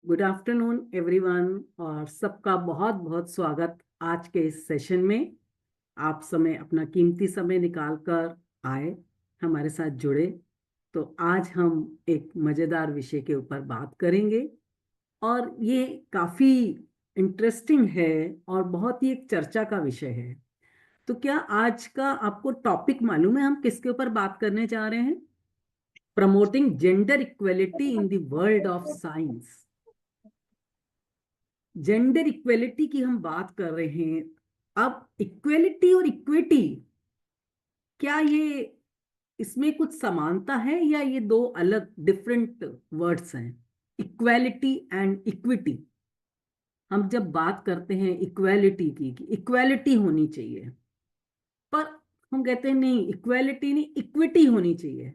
Good afternoon everyone और सबका बहुत बहुत स्वागत आज के इस सेशन में। आप समय अपना कीमती समय निकाल कर आए, हमारे साथ जुड़े। तो आज हम एक मज़ेदार विषय के ऊपर बात करेंगे और ये काफ़ी इंटरेस्टिंग है और बहुत ही एक चर्चा का विषय है। तो क्या आज का आपको टॉपिक मालूम है हम किसके ऊपर बात करने जा रहे हैं? Promoting gender equality in the world of science. Gender equality की हम बात कर रहे हैं। अब इक्वेलिटी और इक्विटी, क्या ये इसमें कुछ समानता है या ये दो अलग डिफरेंट वर्ड्स हैं? Equality and equity. हम जब बात करते हैं इक्वेलिटी की कि इक्वेलिटी होनी चाहिए, पर हम कहते हैं नहीं, इक्वेलिटी नहीं, इक्विटी होनी चाहिए।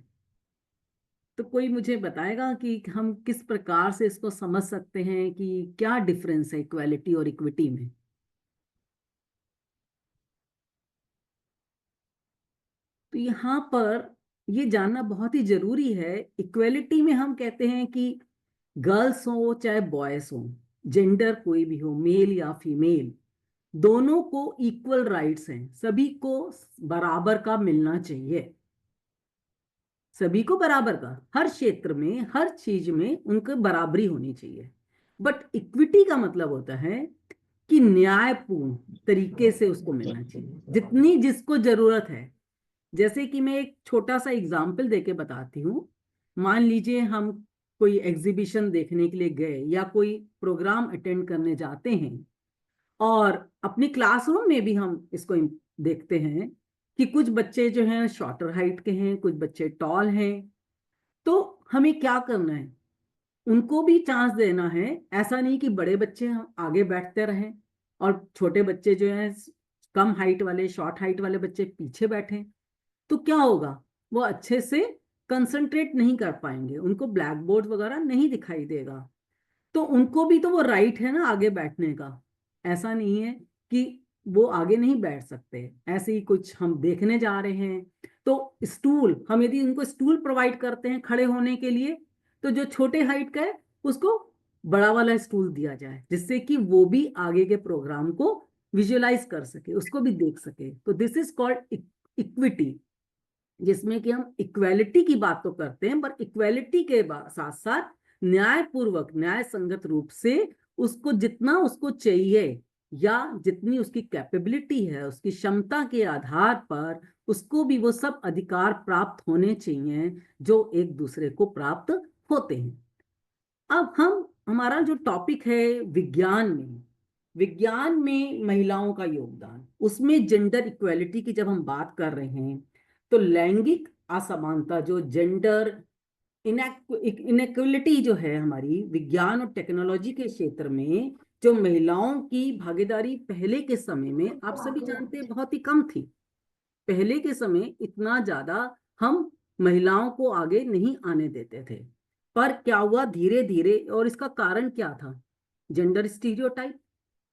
तो कोई मुझे बताएगा कि हम किस प्रकार से इसको समझ सकते हैं कि क्या डिफरेंस है इक्वेलिटी और इक्विटी में? तो यहाँ पर ये जानना बहुत ही जरूरी है। इक्वेलिटी में हम कहते हैं कि गर्ल्स हो चाहे बॉयज हो, जेंडर कोई भी हो, मेल या फीमेल, दोनों को इक्वल राइट्स हैं, सभी को बराबर का मिलना चाहिए। सभी को बराबर का, हर क्षेत्र में हर चीज में उनको बराबरी होनी चाहिए। बट इक्विटी का मतलब होता है कि न्यायपूर्ण तरीके से उसको मिलना चाहिए, जितनी जिसको जरूरत है। जैसे कि मैं एक छोटा सा एग्जाम्पल देके बताती हूँ। मान लीजिए हम कोई एग्जीबिशन देखने के लिए गए या कोई प्रोग्राम अटेंड करने जाते हैं, और अपनी क्लासरूम में भी हम इसको देखते हैं कि कुछ बच्चे जो हैं शॉर्टर हाइट के हैं, कुछ बच्चे टॉल हैं। तो हमें क्या करना है? उनको भी चांस देना है। ऐसा नहीं कि बड़े बच्चे हम आगे बैठते रहें और छोटे बच्चे जो हैं, कम हाइट वाले, शॉर्ट हाइट वाले बच्चे पीछे बैठे। तो क्या होगा? वो अच्छे से कंसंट्रेट नहीं कर पाएंगे, उनको ब्लैक बोर्ड वगैरह नहीं दिखाई देगा। तो उनको भी तो वो राइट है ना आगे बैठने का। ऐसा नहीं है कि वो आगे नहीं बैठ सकते। ऐसे ही कुछ हम देखने जा रहे हैं तो स्टूल, हम यदि उनको स्टूल प्रोवाइड करते हैं खड़े होने के लिए, तो जो छोटे हाइट का है उसको बड़ा वाला स्टूल दिया जाए, जिससे कि वो भी आगे के प्रोग्राम को विजुअलाइज कर सके, उसको भी देख सके। तो दिस इज कॉल्ड इक्विटी, जिसमें कि हम इक्वेलिटी की बात तो करते हैं, पर इक्वेलिटी के साथ साथ न्यायपूर्वक, न्याय संगत रूप से उसको जितना उसको चाहिए या जितनी उसकी कैपेबिलिटी है, उसकी क्षमता के आधार पर उसको भी वो सब अधिकार प्राप्त होने चाहिए जो एक दूसरे को प्राप्त होते हैं। अब हम, हमारा जो टॉपिक है विज्ञान में, विज्ञान में महिलाओं का योगदान, उसमें जेंडर इक्वेलिटी की जब हम बात कर रहे हैं, तो लैंगिक असमानता, जो जेंडर इनइक्वलिटी जो है हमारी विज्ञान और टेक्नोलॉजी के क्षेत्र में, जो महिलाओं की भागीदारी पहले के समय में आप सभी जानते हैं बहुत ही कम थी। पहले के समय इतना ज्यादा हम महिलाओं को आगे नहीं आने देते थे। पर क्या हुआ धीरे धीरे, और इसका कारण क्या था? जेंडर स्टीरियोटाइप,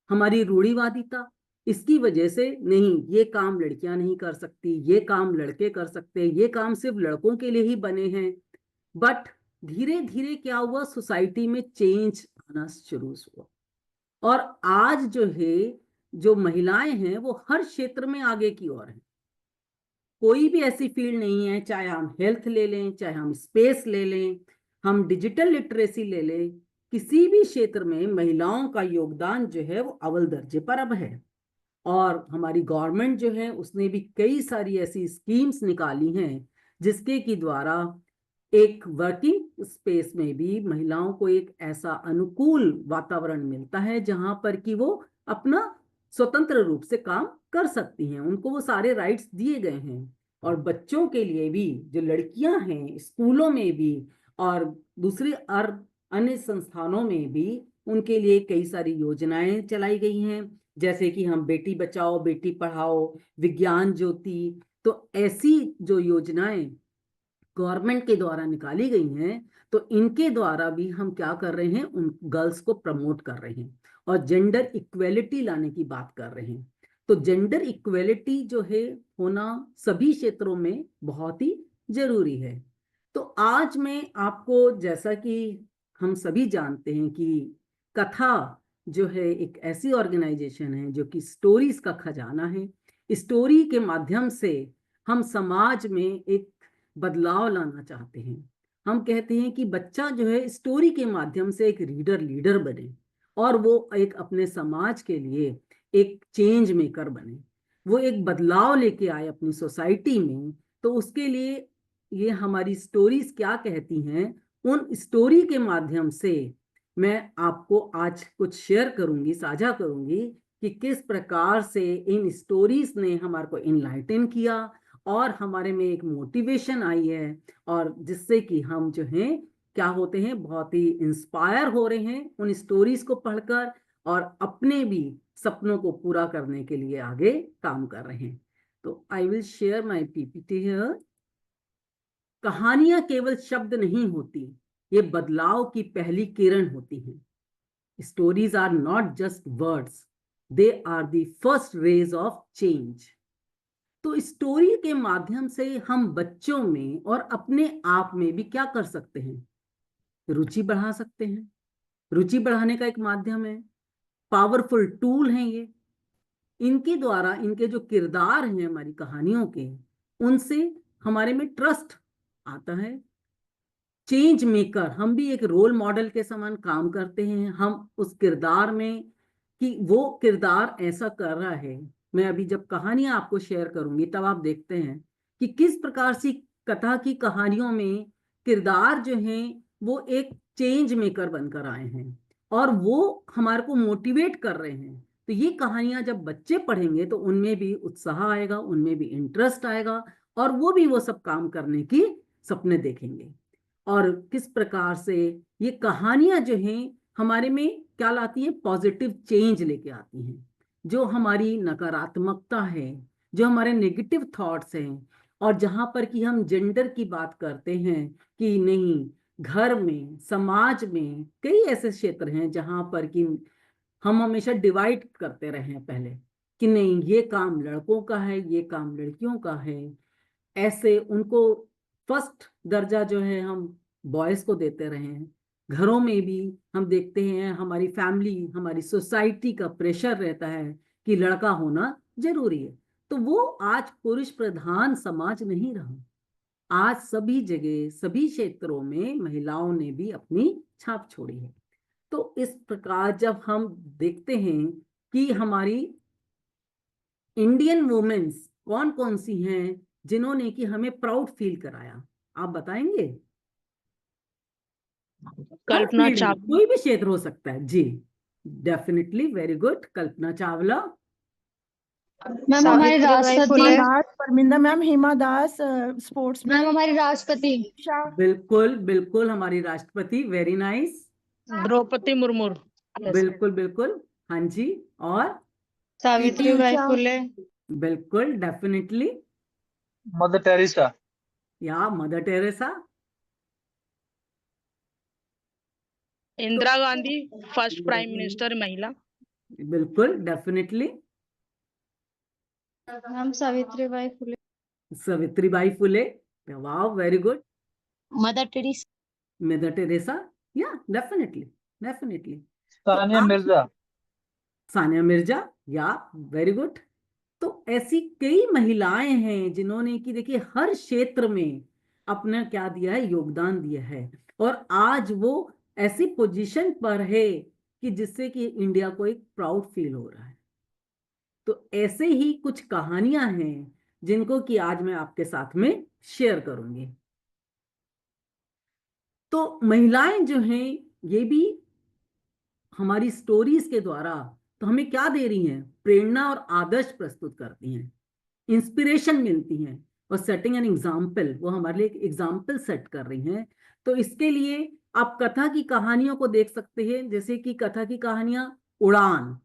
हमारी रूढ़िवादिता। इसकी वजह से नहीं, ये काम लड़कियां नहीं कर सकती, ये काम लड़के कर सकते, ये काम सिर्फ लड़कों के लिए ही बने हैं। बट धीरे धीरे क्या हुआ, सोसाइटी में चेंज आना शुरू हुआ। और आज जो है, जो महिलाएं हैं वो हर क्षेत्र में आगे की ओर है। कोई भी ऐसी फील्ड नहीं है, चाहे हम हेल्थ ले लें, चाहे हम स्पेस ले लें, हम डिजिटल लिटरेसी ले लें, किसी भी क्षेत्र में महिलाओं का योगदान जो है वो अव्वल दर्जे पर अब है। और हमारी गवर्नमेंट जो है उसने भी कई सारी ऐसी स्कीम्स निकाली हैं जिसके की द्वारा एक वर्किंग स्पेस में भी महिलाओं को एक ऐसा अनुकूल वातावरण मिलता है जहां पर कि वो अपना स्वतंत्र रूप से काम कर सकती हैं, उनको वो सारे राइट्स दिए गए हैं। और बच्चों के लिए भी, जो लड़कियां हैं स्कूलों में भी और दूसरी अन्य संस्थानों में भी, उनके लिए कई सारी योजनाएं चलाई गई हैं। जैसे कि हम बेटी बचाओ बेटी पढ़ाओ, विज्ञान ज्योति। तो ऐसी जो योजनाएं गवर्नमेंट के द्वारा निकाली गई हैं, तो इनके द्वारा भी हम क्या कर रहे हैं, उन गर्ल्स को प्रमोट कर रहे हैं और जेंडर इक्वेलिटी लाने की बात कर रहे हैं। तो जेंडर इक्वेलिटी जो है होना सभी क्षेत्रों में बहुत ही जरूरी है। तो आज मैं आपको, जैसा कि हम सभी जानते हैं कि कथा जो है एक ऐसी ऑर्गेनाइजेशन है जो कि स्टोरीज का खजाना है। स्टोरी के माध्यम से हम समाज में एक बदलाव लाना चाहते हैं। हम कहते हैं कि बच्चा जो है स्टोरी के माध्यम से एक लीडर बने और वो एक अपने समाज के लिए एक चेंज मेकर बने, वो एक बदलाव लेके आए अपनी सोसाइटी में। तो उसके लिए ये हमारी स्टोरीज क्या कहती हैं, उन स्टोरी के माध्यम से मैं आपको आज कुछ शेयर करूंगी, साझा करूंगी कि किस प्रकार से इन स्टोरीज ने हमारे को इनलाइटन किया और हमारे में एक मोटिवेशन आई है, और जिससे कि हम जो हैं क्या होते हैं, बहुत ही इंस्पायर हो रहे हैं उन स्टोरीज को पढ़कर और अपने भी सपनों को पूरा करने के लिए आगे काम कर रहे हैं। तो आई will share my PPT here. कहानियां केवल शब्द नहीं होती, ये बदलाव की पहली किरण होती हैं। Stories are not just words, they are the first rays of change. तो स्टोरी के माध्यम से हम बच्चों में और अपने आप में भी क्या कर सकते हैं, रुचि बढ़ा सकते हैं। रुचि बढ़ाने का एक माध्यम है, पावरफुल टूल है ये। इनके द्वारा इनके जो किरदार हैं हमारी कहानियों के, उनसे हमारे में ट्रस्ट आता है। चेंज मेकर, हम भी एक रोल मॉडल के समान काम करते हैं। हम उस किरदार में कि वो किरदार ऐसा कर रहा है, मैं अभी जब कहानियां आपको शेयर करूंगी तब आप देखते हैं कि किस प्रकार से कथा की कहानियों में किरदार जो हैं वो एक चेंज मेकर बनकर आए हैं और वो हमारे को मोटिवेट कर रहे हैं। तो ये कहानियां जब बच्चे पढ़ेंगे तो उनमें भी उत्साह आएगा, उनमें भी इंटरेस्ट आएगा और वो भी वो सब काम करने की सपने देखेंगे। और किस प्रकार से ये कहानियां जो हैं हमारे में क्या लाती हैं, पॉजिटिव चेंज लेके आती हैं। जो हमारी नकारात्मकता है, जो हमारे नेगेटिव थॉट्स हैं, और जहां पर कि हम जेंडर की बात करते हैं कि नहीं, घर में, समाज में कई ऐसे क्षेत्र हैं जहां पर कि हम हमेशा डिवाइड करते रहे हैं पहले कि नहीं ये काम लड़कों का है, ये काम लड़कियों का है। ऐसे उनको फर्स्ट दर्जा जो है हम बॉयज को देते रहे हैं। घरों में भी हम देखते हैं, हमारी फैमिली, हमारी सोसाइटी का प्रेशर रहता है कि लड़का होना जरूरी है। तो वो आज पुरुष प्रधान समाज नहीं रहा। आज सभी जगह, सभी क्षेत्रों में महिलाओं ने भी अपनी छाप छोड़ी है। तो इस प्रकार जब हम देखते हैं कि हमारी इंडियन वुमेन्स कौन कौन सी हैं जिन्होंने कि हमें प्राउड फील कराया, आप बताएंगे? हर कल्पना फील्ड में, चावला। कोई भी क्षेत्र हो सकता है जी। Definitely, very good, Kalpana Chawla. Ma'am हमारी सावित्रीबाई राष्ट्रपति। फुले। परमिंदा ma'am, Hima Das sports ma'am हमारी राष्ट्रपति। बिल्कुल बिल्कुल, हमारी राष्ट्रपति, वेरी नाइस। द्रौपदी मुर्मू। बिल्कुल बिल्कुल, हाँ जी। और सावित्रीबाई फुले। बिल्कुल, डेफिनेटली। Mother Teresa. या Mother Teresa. Indira Gandhi, first prime minister महिला। बिल्कुल, डेफिनेटली। मैम सावित्रीबाई फुले। सावित्रीबाई फुले, वाह, very good. Mother Teresa. Mother Teresa, yeah definitely, definitely. Sania Mirza. Sania Mirza, yeah very good. तो ऐसी कई महिलाएं हैं जिन्होंने कि देखिए हर क्षेत्र में अपना क्या दिया है, योगदान दिया है, और आज वो ऐसी पोजीशन पर है कि जिससे कि इंडिया को एक प्राउड फील हो रहा है। तो ऐसे ही कुछ कहानियां हैं जिनको कि आज मैं आपके साथ में शेयर करूंगी। तो महिलाएं जो हैं ये भी हमारी स्टोरीज के द्वारा तो हमें क्या दे रही हैं, प्रेरणा और आदर्श प्रस्तुत करती हैं, इंस्पिरेशन मिलती हैं और सेटिंग एन एग्जाम्पल, वो हमारे लिए एक एग्जाम्पल सेट कर रही हैं। तो इसके लिए आप कथा की कहानियों को देख सकते हैं, जैसे कि कथा की कहानियां उड़ान।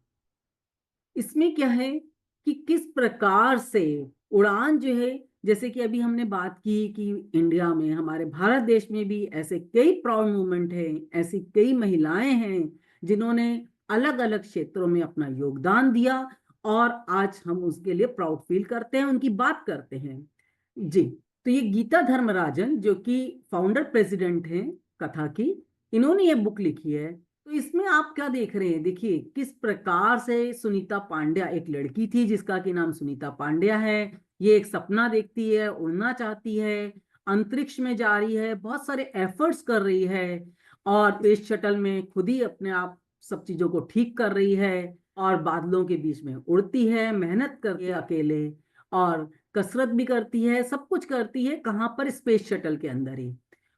इसमें क्या है कि किस प्रकार से उड़ान जो है, जैसे कि अभी हमने बात की कि इंडिया में, हमारे भारत देश में भी ऐसे कई प्राउड मूवमेंट हैं, ऐसी कई महिलाएं हैं जिन्होंने अलग अलग क्षेत्रों में अपना योगदान दिया और आज हम उसके लिए प्राउड फील करते हैं, उनकी बात करते हैं जी। तो ये गीता धर्मराजन जो कि फाउंडर प्रेसिडेंट हैं कथा की, इन्होंने ये बुक लिखी है। तो इसमें आप क्या देख रहे हैं, देखिए किस प्रकार से सुनीता पांड्या, एक लड़की थी जिसका कि नाम सुनीता पांड्या है, ये एक सपना देखती है, उड़ना चाहती है, अंतरिक्ष में जा रही है, बहुत सारे एफर्ट्स कर रही है, और स्पेस शटल में खुद ही अपने आप सब चीजों को ठीक कर रही है, और बादलों के बीच में उड़ती है, मेहनत करके अकेले, और कसरत भी करती है, सब कुछ करती है, कहाँ पर, स्पेस शटल के अंदर ही,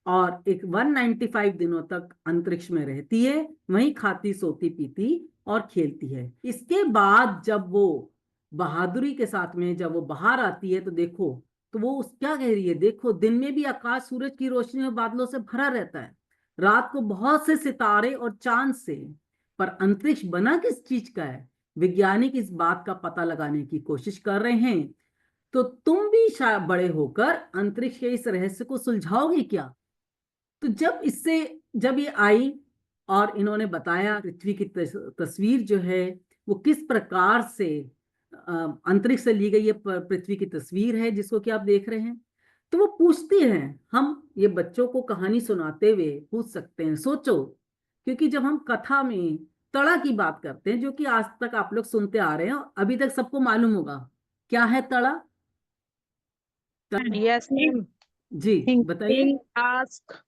और एक 195 दिनों तक अंतरिक्ष में रहती है, वहीं खाती सोती पीती और खेलती है। इसके बाद जब वो बहादुरी के साथ में जब वो बाहर आती है, तो देखो, तो वो क्या कह रही है, देखो दिन में भी आकाश सूरज की रोशनी और बादलों से भरा रहता है, रात को बहुत से सितारे और चांद से, पर अंतरिक्ष बना किस चीज का है, वैज्ञानिक इस बात का पता लगाने की कोशिश कर रहे हैं। तो तुम भी शायद बड़े होकर अंतरिक्ष के इस रहस्य को सुलझाओगे क्या? तो जब ये आई और इन्होंने बताया पृथ्वी की तस्वीर जो है वो किस प्रकार से अंतरिक्ष से ली गई ये पृथ्वी की तस्वीर है जिसको कि आप देख रहे हैं, तो वो पूछती हैं, हम ये बच्चों को कहानी सुनाते हुए पूछ सकते हैं, सोचो, क्योंकि जब हम कथा में तड़ा की बात करते हैं, जो कि आज तक आप लोग सुनते आ रहे हैं, अभी तक सबको मालूम होगा क्या है तड़ा। Yes ma'am. जी बताइए। Think, ask,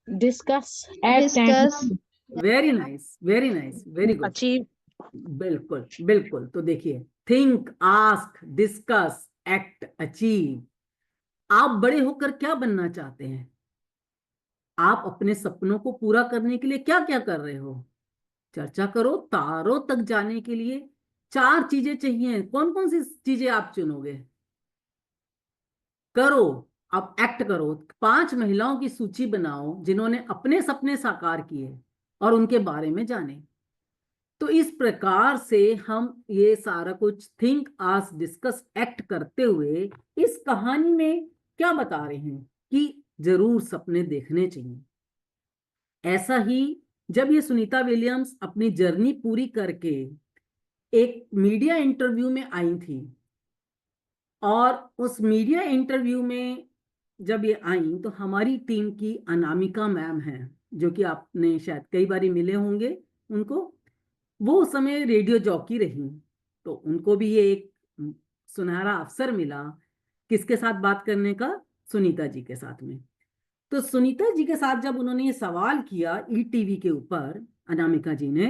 discuss, discuss, very nice, very nice, very good. Achieve. बिल्कुल बिल्कुल। तो देखिए, think, ask, discuss, act, achieve. आप बड़े होकर क्या बनना चाहते हैं? आप अपने सपनों को पूरा करने के लिए क्या क्या कर रहे हो? चर्चा करो। तारों तक जाने के लिए 4 चीजें चाहिए, कौन कौन सी चीजें आप चुनोगे? करो, आप एक्ट करो। 5 महिलाओं की सूची बनाओ जिन्होंने अपने सपने साकार किए और उनके बारे में जाने। तो इस प्रकार से हम ये सारा कुछ थिंक, आस्क, डिस्कस, एक्ट करते हुए इस कहानी में क्या बता रहे हैं कि जरूर सपने देखने चाहिए। ऐसा ही जब ये सुनीता विलियम्स अपनी जर्नी पूरी करके एक मीडिया इंटरव्यू में आई थी, और उस मीडिया इंटरव्यू में जब ये आई, तो हमारी टीम की अनामिका मैम है, जो कि आपने शायद कई बार मिले होंगे उनको, वो उस समय रेडियो जॉकी रही, तो उनको भी ये एक सुनहरा अवसर मिला किसके साथ बात करने का, सुनीता जी के साथ में। तो सुनीता जी के साथ जब उन्होंने ये सवाल किया ईटीवी के ऊपर, अनामिका जी ने,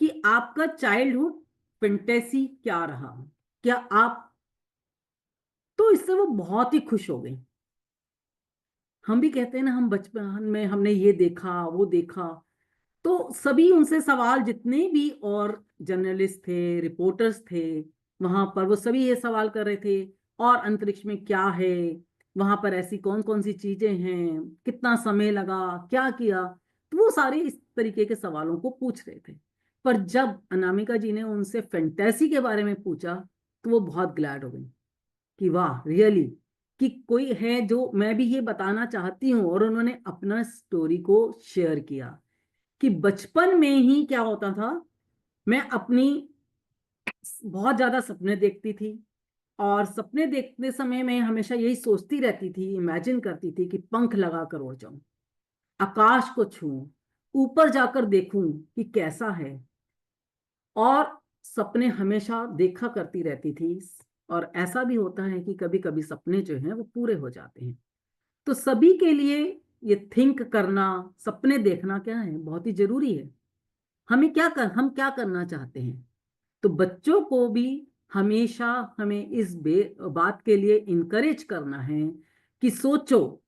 कि आपका चाइल्डहुड फैंटेसी क्या रहा, क्या आप, तो इससे वो बहुत ही खुश हो गई। हम भी कहते हैं ना, हम बचपन में हमने ये देखा वो देखा, तो सभी उनसे सवाल, जितने भी और जर्नलिस्ट थे, रिपोर्टर्स थे वहां पर, वो सभी ये सवाल कर रहे थे, और अंतरिक्ष में क्या है, वहां पर ऐसी कौन कौन सी चीजें हैं, कितना समय लगा, क्या किया, तो वो सारे इस तरीके के सवालों को पूछ रहे थे। पर जब अनामिका जी ने उनसे फैंटेसी के बारे में पूछा, तो वो बहुत ग्लैड हो गई कि वाह, रियली, कि कोई है जो मैं भी ये बताना चाहती हूँ। और उन्होंने अपना स्टोरी को शेयर किया कि बचपन में ही क्या होता था, मैं अपनी बहुत ज्यादा सपने देखती थी, और सपने देखते समय मैं हमेशा यही सोचती रहती थी, इमेजिन करती थी कि पंख लगाकर उड़ जाऊं, आकाश को छूऊं, ऊपर जाकर देखूं कि कैसा है, और सपने हमेशा देखा करती रहती थी। और ऐसा भी होता है कि कभी कभी सपने जो हैं वो पूरे हो जाते हैं। तो सभी के लिए ये थिंक करना, सपने देखना क्या है, बहुत ही जरूरी है। हम क्या करना चाहते हैं, तो बच्चों को भी हमेशा हमें इस बात के लिए इनकरेज करना है कि सोचो,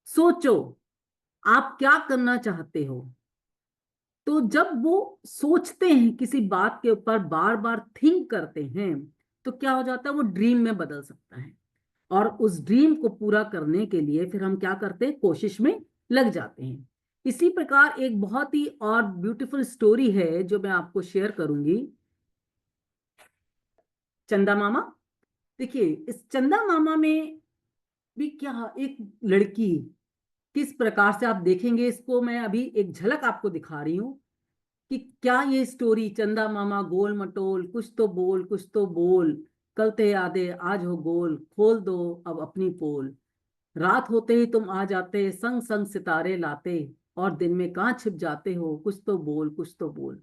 सोचो आप क्या करना चाहते हो। तो जब वो सोचते हैं किसी बात के ऊपर, बार बार थिंक करते हैं, तो क्या हो जाता है, वो ड्रीम में बदल सकता है, और उस ड्रीम को पूरा करने के लिए फिर हम क्या करते हैं, कोशिश में लग जाते हैं। इसी प्रकार एक बहुत ही और ब्यूटीफुल स्टोरी है जो मैं आपको शेयर करूंगी, चंदा मामा। देखिए, इस चंदा मामा में भी क्या, एक लड़की किस प्रकार से, आप देखेंगे इसको, मैं अभी एक झलक आपको दिखा रही हूं कि क्या ये स्टोरी, चंदा मामा गोल मटोल, कुछ तो बोल कुछ तो बोल, कल ते यादे आज हो गोल, खोल दो अब अपनी पोल, रात होते ही तुम आ जाते, संग संग सितारे लाते, और दिन में कहाँ छिप जाते हो, कुछ तो बोल, कुछ तो बोल।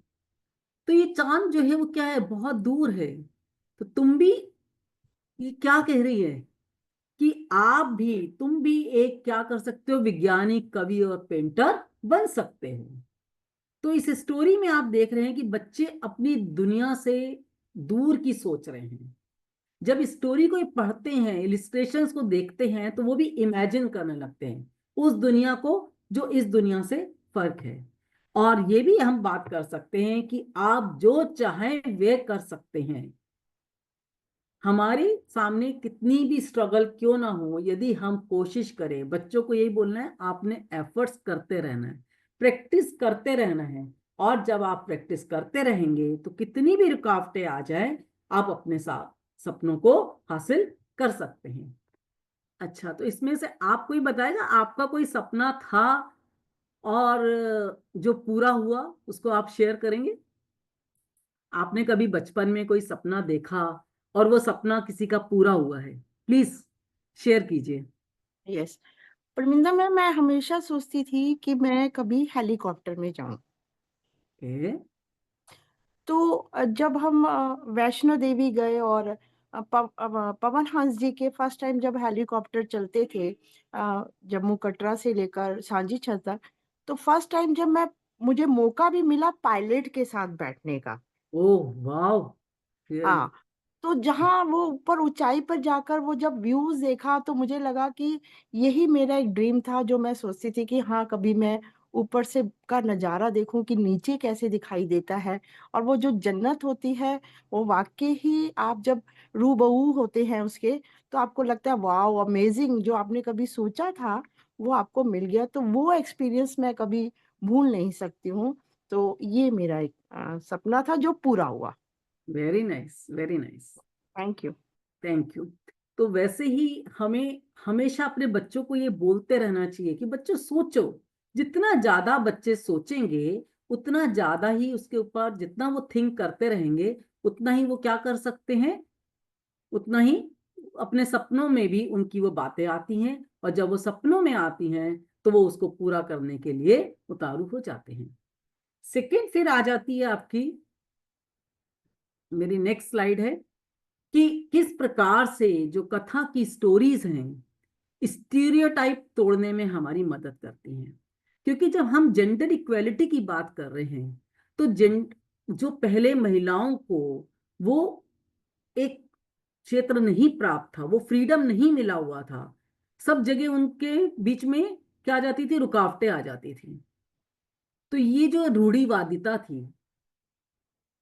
तो ये चांद जो है वो क्या है, बहुत दूर है। तो तुम भी, ये क्या कह रही है कि तुम भी एक क्या कर सकते हो, वैज्ञानिक, कवि और पेंटर बन सकते हो। तो इस स्टोरी में आप देख रहे हैं कि बच्चे अपनी दुनिया से दूर की सोच रहे हैं। जब स्टोरी को पढ़ते हैं, इलिस्ट्रेशंस को देखते हैं, तो वो भी इमेजिन करने लगते हैं उस दुनिया को जो इस दुनिया से फर्क है। और ये भी हम बात कर सकते हैं कि आप जो चाहें वे कर सकते हैं। हमारे सामने कितनी भी स्ट्रगल क्यों ना हो, यदि हम कोशिश करें, बच्चों को यही बोलना है, आपने एफर्ट्स करते रहना है, प्रैक्टिस करते रहना है। और जब आप प्रैक्टिस करते रहेंगे तो कितनी भी रुकावटें आ जाए, आप अपने साथ सपनों को हासिल कर सकते हैं। अच्छा, तो इसमें से आप कोई बताएगा, आपका कोई सपना था और जो पूरा हुआ, उसको आप शेयर करेंगे? आपने कभी बचपन में कोई सपना देखा और वो सपना किसी का पूरा हुआ है? प्लीज शेयर कीजिए। यस, परमिंदा मैम, मैं हमेशा सोचती थी कि मैं कभी हेलीकॉप्टर में जाऊं। ओके। तो जब हम वैष्णो देवी गए और पवन हंस जी के फर्स्ट टाइम जब हेलीकॉप्टर चलते थे जम्मू कटरा से लेकर सांची छत तक, तो फर्स्ट टाइम जब मुझे मौका भी मिला पायलट के साथ बैठने का। ओह वाह। हाँ, तो जहाँ वो ऊपर ऊंचाई पर जाकर वो जब व्यूज देखा, तो मुझे लगा कि यही मेरा एक ड्रीम था, जो मैं सोचती थी कि हाँ, कभी मैं ऊपर से का नजारा देखूं कि नीचे कैसे दिखाई देता है। और वो जो जन्नत होती है, वो वाकई ही आप जब रूबरू होते हैं उसके, तो आपको लगता है वाह, अमेजिंग, जो आपने कभी सोचा था वो आपको मिल गया। तो वो एक्सपीरियंस मैं कभी भूल नहीं सकती हूँ। तो ये मेरा एक सपना था जो पूरा हुआ। Very nice, very nice. Thank you. Thank you. तो वैसे ही हमें हमेशा अपने बच्चों को ये बोलते रहना चाहिए कि बच्चों सोचो। जितना ज्यादा बच्चे सोचेंगे, उतना ज्यादा ही उसके ऊपर, जितना वो थिंक करते रहेंगे, उतना ही वो क्या कर सकते हैं, उतना ही अपने सपनों में भी उनकी वो बातें आती हैं। और जब वो सपनों में आती हैं तो वो उसको पूरा करने के लिए उतारू हो जाते हैं। सेकंड फिर आ जाती है आपकी, मेरी नेक्स्ट स्लाइड है, कि किस प्रकार से जो कथा की स्टोरीज हैं स्टीरियोटाइप तोड़ने में हमारी मदद करती हैं। क्योंकि जब हम जेंडर इक्वेलिटी की बात कर रहे हैं, तो जो पहले महिलाओं को वो एक क्षेत्र नहीं प्राप्त था, वो फ्रीडम नहीं मिला हुआ था, सब जगह उनके बीच में क्या आ जाती थी, रुकावटें आ जाती थी। तो ये जो रूढ़िवादिता थी,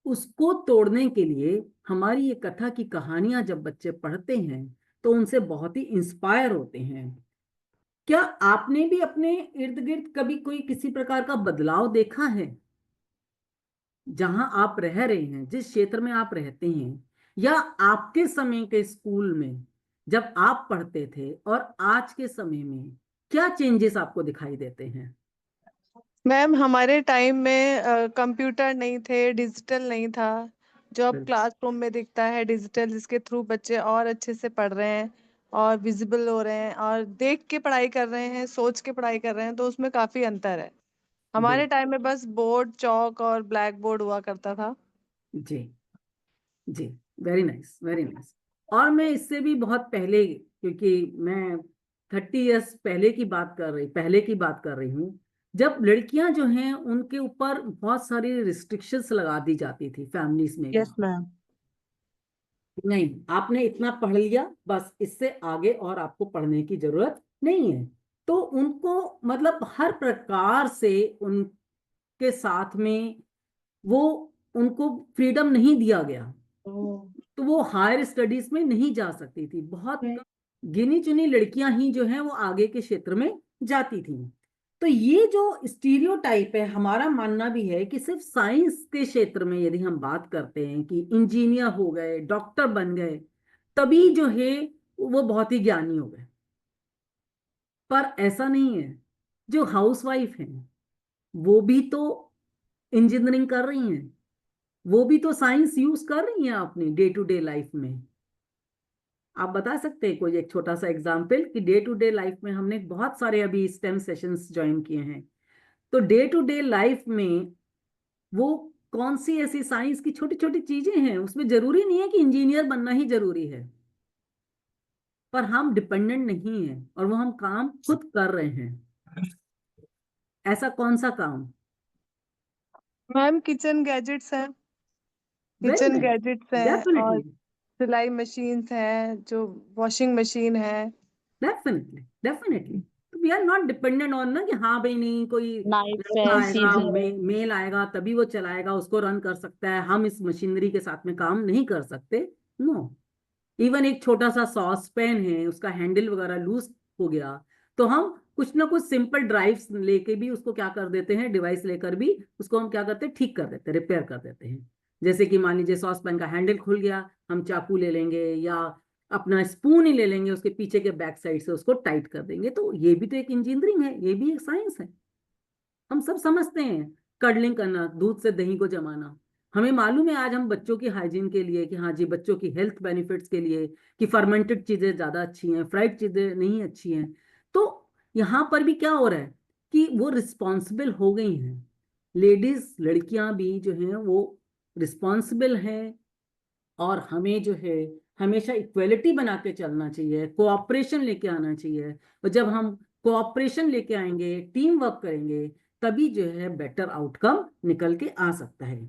उसको तोड़ने के लिए हमारी ये कथा की कहानियां जब बच्चे पढ़ते हैं तो उनसे बहुत ही इंस्पायर होते हैं। क्या आपने भी अपने इर्द गिर्द कभी कोई किसी प्रकार का बदलाव देखा है, जहां आप रह रहे हैं, जिस क्षेत्र में आप रहते हैं, या आपके समय के स्कूल में जब आप पढ़ते थे और आज के समय में क्या चेंजेस आपको दिखाई देते हैं? मैम, हमारे टाइम में कंप्यूटर नहीं थे, डिजिटल नहीं था। जो अब क्लासरूम में दिखता है डिजिटल, जिसके थ्रू बच्चे और अच्छे से पढ़ रहे हैं और विजिबल हो रहे हैं और देख के पढ़ाई कर रहे हैं, सोच के पढ़ाई कर रहे हैं, तो उसमें काफी अंतर है। हमारे टाइम में बस बोर्ड, चौक और ब्लैक बोर्ड हुआ करता था। जी जी, वेरी नाइस, वेरी नाइस। और मैं इससे भी बहुत पहले, क्योंकि मैं 30 इयर्स पहले की बात कर रही हूँ, जब लड़कियां जो हैं उनके ऊपर बहुत सारी रिस्ट्रिक्शंस लगा दी जाती थी फैमिलीज में भी। Yes ma'am. नहीं, आपने इतना पढ़ लिया, बस इससे आगे और आपको पढ़ने की जरूरत नहीं है। तो उनको मतलब हर प्रकार से उनके साथ में वो, उनको फ्रीडम नहीं दिया गया। तो वो हायर स्टडीज में नहीं जा सकती थी। बहुत गिनी चुनी लड़कियां ही जो हैं वो आगे के क्षेत्र में जाती थी। तो ये जो स्टीरियोटाइप है, हमारा मानना भी है कि सिर्फ साइंस के क्षेत्र में यदि हम बात करते हैं कि इंजीनियर हो गए, डॉक्टर बन गए, तभी जो है वो बहुत ही ज्ञानी हो गए। पर ऐसा नहीं है। जो हाउसवाइफ हैं वो भी तो इंजीनियरिंग कर रही हैं, वो भी तो साइंस यूज कर रही हैं अपनी डे टू डे लाइफ में। आप बता सकते हैं कोई एक छोटा सा एग्जाम्पल कि डे टू डे लाइफ में हमने बहुत सारे अभी स्टेम सेशंस ज्वाइन किए हैं, तो डे टू डे लाइफ में वो कौन सी ऐसी साइंस की छोटी छोटी चीजें हैं, उसमें जरूरी नहीं है कि इंजीनियर बनना ही जरूरी है, पर हम डिपेंडेंट नहीं है और वो हम काम खुद कर रहे हैं। ऐसा कौन सा काम? मैम किचन गैजेट्स हैं, वेरी किचन नाइस, गैजेट्स हैं और डेफिनेटली, सिलाई मशीन्स हैं, जो वॉशिंग मशीन है। Definitely, definitely. तो we are not dependent on ना कि हाँ भाई नहीं कोई नाइफ लड़का है, आएगा, सीजर है। मेल आएगा तभी वो चलाएगा, उसको रन कर सकता है, हम इस मशीनरी के साथ में काम नहीं कर सकते। नो, इवन एक छोटा सा सॉस पैन है, उसका हैंडल वगैरह लूज हो गया तो हम कुछ ना कुछ सिंपल ड्राइव्स लेके भी उसको क्या कर देते हैं, डिवाइस लेकर भी उसको हम क्या करते हैं, ठीक कर देते हैं, रिपेयर कर देते हैं। जैसे कि मान लीजिए सॉस पैन का हैंडल खुल गया, हम चाकू ले लेंगे या अपना स्पून ही ले लेंगे, उसके पीछे के बैक साइड से उसको टाइट कर देंगे। तो ये भी तो एक इंजीनियरिंग है, ये भी एक साइंस है। हम सब समझते हैं, कडलिंग करना, दूध से दही को जमाना, हमें मालूम है आज हम बच्चों की हाइजीन के लिए कि हाँ जी बच्चों की हेल्थ बेनिफिट्स के लिए कि फर्मेंटेड चीजें ज्यादा अच्छी हैं, फ्राइड चीजें नहीं अच्छी हैं। तो यहाँ पर भी क्या हो रहा है कि वो रिस्पॉन्सिबल हो गई हैं, लेडीज लड़कियां भी जो हैं वो रिस्पॉन्सिबल हैं। और हमें जो है हमेशा इक्वलिटी बना के चलना चाहिए, कोऑपरेशन लेके आना चाहिए। और जब हम कोऑपरेशन लेके आएंगे, टीम वर्क करेंगे, तभी जो है बेटर आउटकम निकल के आ सकता है।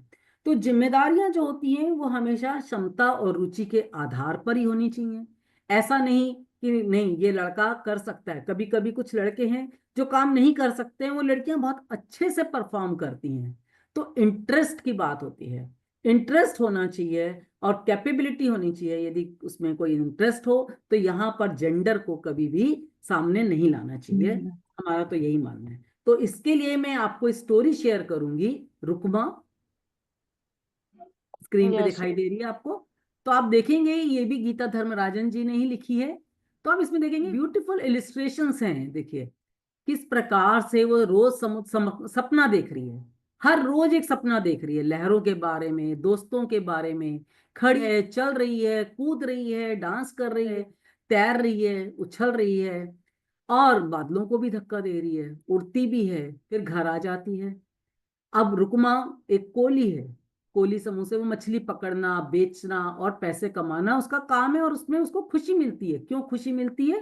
तो जिम्मेदारियां जो होती हैं वो हमेशा क्षमता और रुचि के आधार पर ही होनी चाहिए। ऐसा नहीं कि नहीं ये लड़का कर सकता है, कभी कभी कुछ लड़के हैं जो काम नहीं कर सकते हैं, वो लड़कियां बहुत अच्छे से परफॉर्म करती हैं। तो इंटरेस्ट की बात होती है, इंटरेस्ट होना चाहिए और कैपेबिलिटी होनी चाहिए। यदि उसमें कोई इंटरेस्ट हो तो यहाँ पर जेंडर को कभी भी सामने नहीं लाना चाहिए, हमारा तो यही मानना है। तो इसके लिए मैं आपको स्टोरी शेयर करूंगी। रुकमा स्क्रीन पे यस दिखाई दे रही है आपको, तो आप देखेंगे ये भी गीता धर्मराजन जी ने ही लिखी है। तो आप इसमें देखेंगे ब्यूटीफुल इलिस्ट्रेशंस हैं। देखिए किस प्रकार से वो रोज सपना देख रही है, हर रोज एक सपना देख रही है, लहरों के बारे में, दोस्तों के बारे में, खड़ी है, चल रही है, कूद रही है, डांस कर रही है, तैर रही है, उछल रही है, और बादलों को भी धक्का दे रही है, उड़ती भी है, फिर घर आ जाती है। अब रुकमा एक कोली है, कोली समूह से वो मछली पकड़ना, बेचना और पैसे कमाना उसका काम है, और उसमें उसको खुशी मिलती है। क्यों खुशी मिलती है?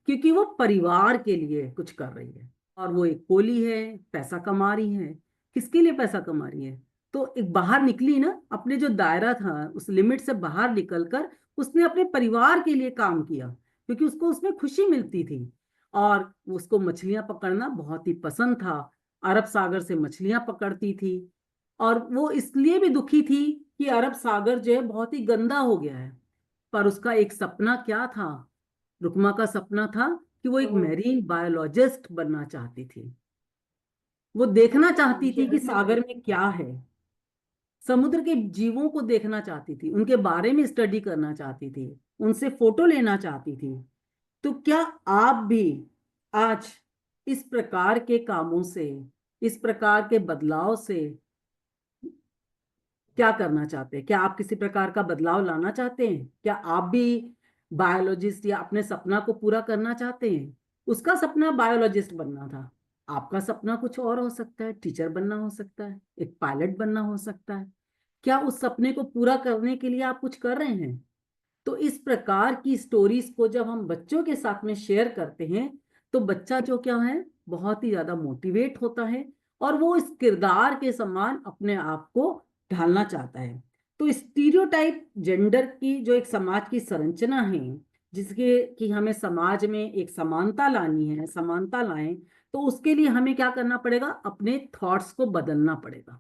क्योंकि वो परिवार के लिए कुछ कर रही है, और वो एक कोली है, पैसा कमा रही है। किसके लिए पैसा कमा रही है? तो एक बाहर निकली ना, अपने जो दायरा था उस लिमिट से बाहर निकलकर उसने अपने परिवार के लिए काम किया, क्योंकि उसको उसमें खुशी मिलती थी। और उसको मछलियां पकड़ना बहुत ही पसंद था, अरब सागर से मछलियां पकड़ती थी। और वो इसलिए भी दुखी थी कि अरब सागर जो है बहुत ही गंदा हो गया है। पर उसका एक सपना क्या था? रुकमा का सपना था कि वो एक मैरीन बायोलॉजिस्ट बनना चाहती थी। वो देखना चाहती थी कि सागर में क्या है, समुद्र के जीवों को देखना चाहती थी, उनके बारे में स्टडी करना चाहती थी, उनसे फोटो लेना चाहती थी। तो क्या आप भी आज इस प्रकार के कामों से, इस प्रकार के बदलाव से क्या करना चाहते हैं? क्या आप किसी प्रकार का बदलाव लाना चाहते हैं? क्या आप भी बायोलॉजिस्ट या अपने सपना को पूरा करना चाहते हैं? उसका सपना बायोलॉजिस्ट बनना था, आपका सपना कुछ और हो सकता है, टीचर बनना हो सकता है, एक पायलट बनना हो सकता है। क्या उस सपने को पूरा करने के लिए आप कुछ कर रहे हैं? तो इस प्रकार की स्टोरीज को जब हम बच्चों के साथ में शेयर करते हैं तो बच्चा जो क्या है बहुत ही ज्यादा मोटिवेट होता है, और वो इस किरदार के समान अपने आप को ढालना चाहता है। तो स्टीरियोटाइप जेंडर की जो एक समाज की संरचना है, जिसके कि हमें समाज में एक समानता लानी है, समानता लाएं, तो उसके लिए हमें क्या करना पड़ेगा? अपने थॉट्स को बदलना पड़ेगा।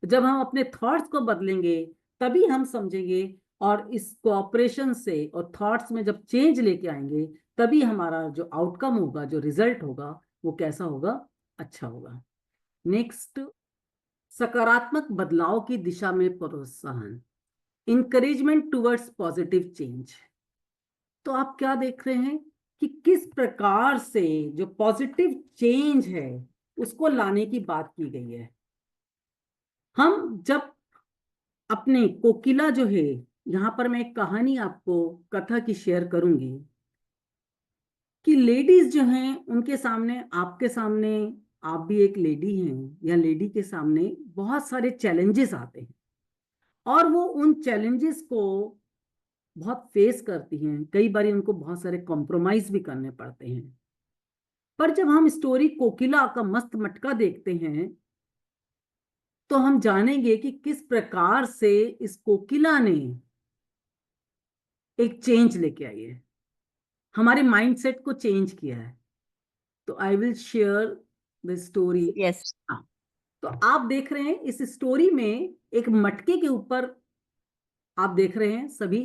जब हम अपने थॉट्स को बदलेंगे तभी हम समझेंगे, और इस कोऑपरेशन से और थॉट्स में जब चेंज लेके आएंगे तभी हमारा जो आउटकम होगा, जो रिजल्ट होगा, वो कैसा होगा? अच्छा होगा। नेक्स्ट, सकारात्मक बदलाव की दिशा में प्रोत्साहन, इंकरेजमेंट टुवर्ड्स पॉजिटिव चेंज। तो आप क्या देख रहे हैं कि किस प्रकार से जो पॉजिटिव चेंज है उसको लाने की बात की गई है। हम जब अपने कोकिला जो है, यहां पर मैं एक कहानी आपको कथा की शेयर करूंगी कि लेडीज जो हैं उनके सामने, आपके सामने आप भी एक लेडी हैं या लेडी के सामने बहुत सारे चैलेंजेस आते हैं और वो उन चैलेंजेस को बहुत फेस करती हैं, कई बार उनको बहुत सारे कॉम्प्रोमाइज भी करने पड़ते हैं। पर जब हम स्टोरी कोकिला का मस्त मटका देखते हैं तो हम जानेंगे कि किस प्रकार से इस कोकिला ने एक चेंज लेके आई है, हमारे माइंडसेट को चेंज किया है। तो आई will share the story. Yes. हाँ, तो आप देख रहे हैं इस स्टोरी में एक मटके के ऊपर आप देख रहे हैं सभी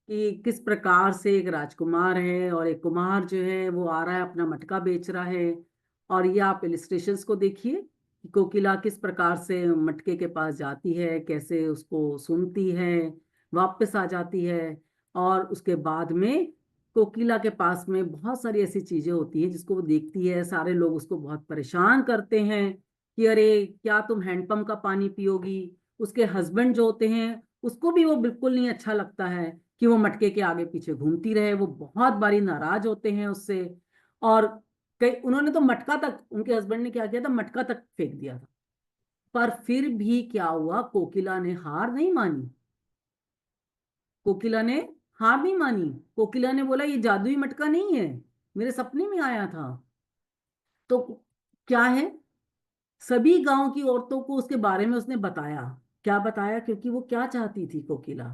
कि किस प्रकार से एक राजकुमार है और एक कुमार जो है वो आ रहा है अपना मटका बेच रहा है। और ये आप इलिस्ट्रेशंस को देखिए कि कोकिला किस प्रकार से मटके के पास जाती है, कैसे उसको सुनती है, वापस आ जाती है। और उसके बाद में कोकिला के पास में बहुत सारी ऐसी चीजें होती हैं जिसको वो देखती है। सारे लोग उसको बहुत परेशान करते हैं कि अरे क्या तुम हैंडपंप का पानी पियोगी। उसके हस्बैंड जो होते हैं उसको भी वो बिल्कुल नहीं अच्छा लगता है कि वो मटके के आगे पीछे घूमती रहे। वो बहुत बारी नाराज होते हैं उससे। और कई उन्होंने तो मटका तक, उनके हस्बैंड ने क्या किया था, मटका तक फेंक दिया था। पर फिर भी क्या हुआ, कोकिला ने हार नहीं मानी। कोकिला ने हार नहीं मानी। कोकिला ने बोला ये जादुई मटका नहीं है, मेरे सपने में आया था। तो क्या है, सभी गांव की औरतों को उसके बारे में उसने बताया। क्या बताया, क्योंकि वो क्या चाहती थी कोकिला,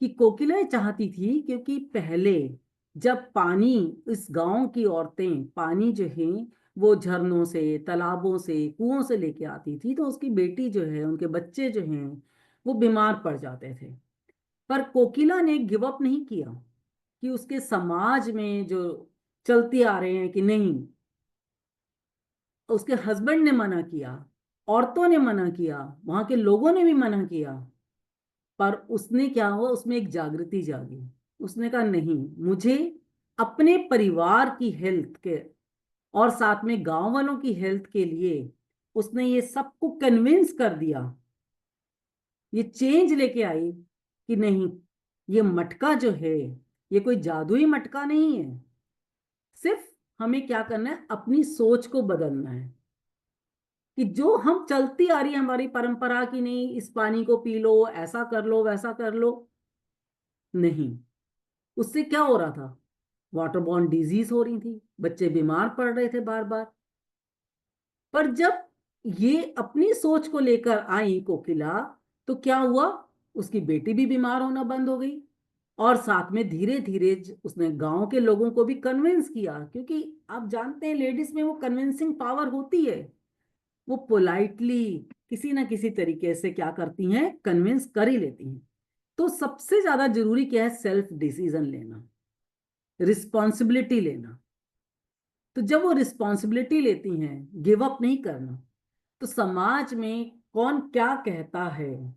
कि कोकिला ये चाहती थी क्योंकि पहले जब पानी, इस गांव की औरतें पानी जो है वो झरनों से, तालाबों से, कुओं से लेके आती थी, तो उसकी बेटी जो है, उनके बच्चे जो हैं वो बीमार पड़ जाते थे। पर कोकिला ने गिव अप नहीं किया कि उसके समाज में जो चलती आ रहे हैं कि नहीं, उसके हस्बैंड ने मना किया, औरतों ने मना किया, वहां के लोगों ने भी मना किया, पर उसने क्या हुआ, उसमें एक जागृति जागी। उसने कहा नहीं, मुझे अपने परिवार की हेल्थ के और साथ में गांव वालों की हेल्थ के लिए उसने ये सबको कन्विंस कर दिया, ये चेंज लेके आई कि नहीं, ये मटका जो है ये कोई जादुई मटका नहीं है। सिर्फ हमें क्या करना है, अपनी सोच को बदलना है कि जो हम चलती आ रही है हमारी परंपरा की, नहीं इस पानी को पी लो, ऐसा कर लो, वैसा कर लो, नहीं। उससे क्या हो रहा था, वाटर बॉर्न डिजीज हो रही थी, बच्चे बीमार पड़ रहे थे बार बार। पर जब ये अपनी सोच को लेकर आई कोकिला, तो क्या हुआ, उसकी बेटी भी बीमार होना बंद हो गई। और साथ में धीरे धीरे उसने गांव के लोगों को भी कन्विंस किया, क्योंकि आप जानते हैं लेडीज में वो कन्विंसिंग पावर होती है। वो पोलाइटली किसी ना किसी तरीके से क्या करती हैं, कन्विंस कर ही लेती हैं। तो सबसे ज्यादा जरूरी क्या है, सेल्फ डिसीजन लेना, रिस्पॉन्सिबिलिटी लेना। तो जब वो रिस्पॉन्सिबिलिटी लेती हैं, गिव अप नहीं करना, तो समाज में कौन क्या कहता है,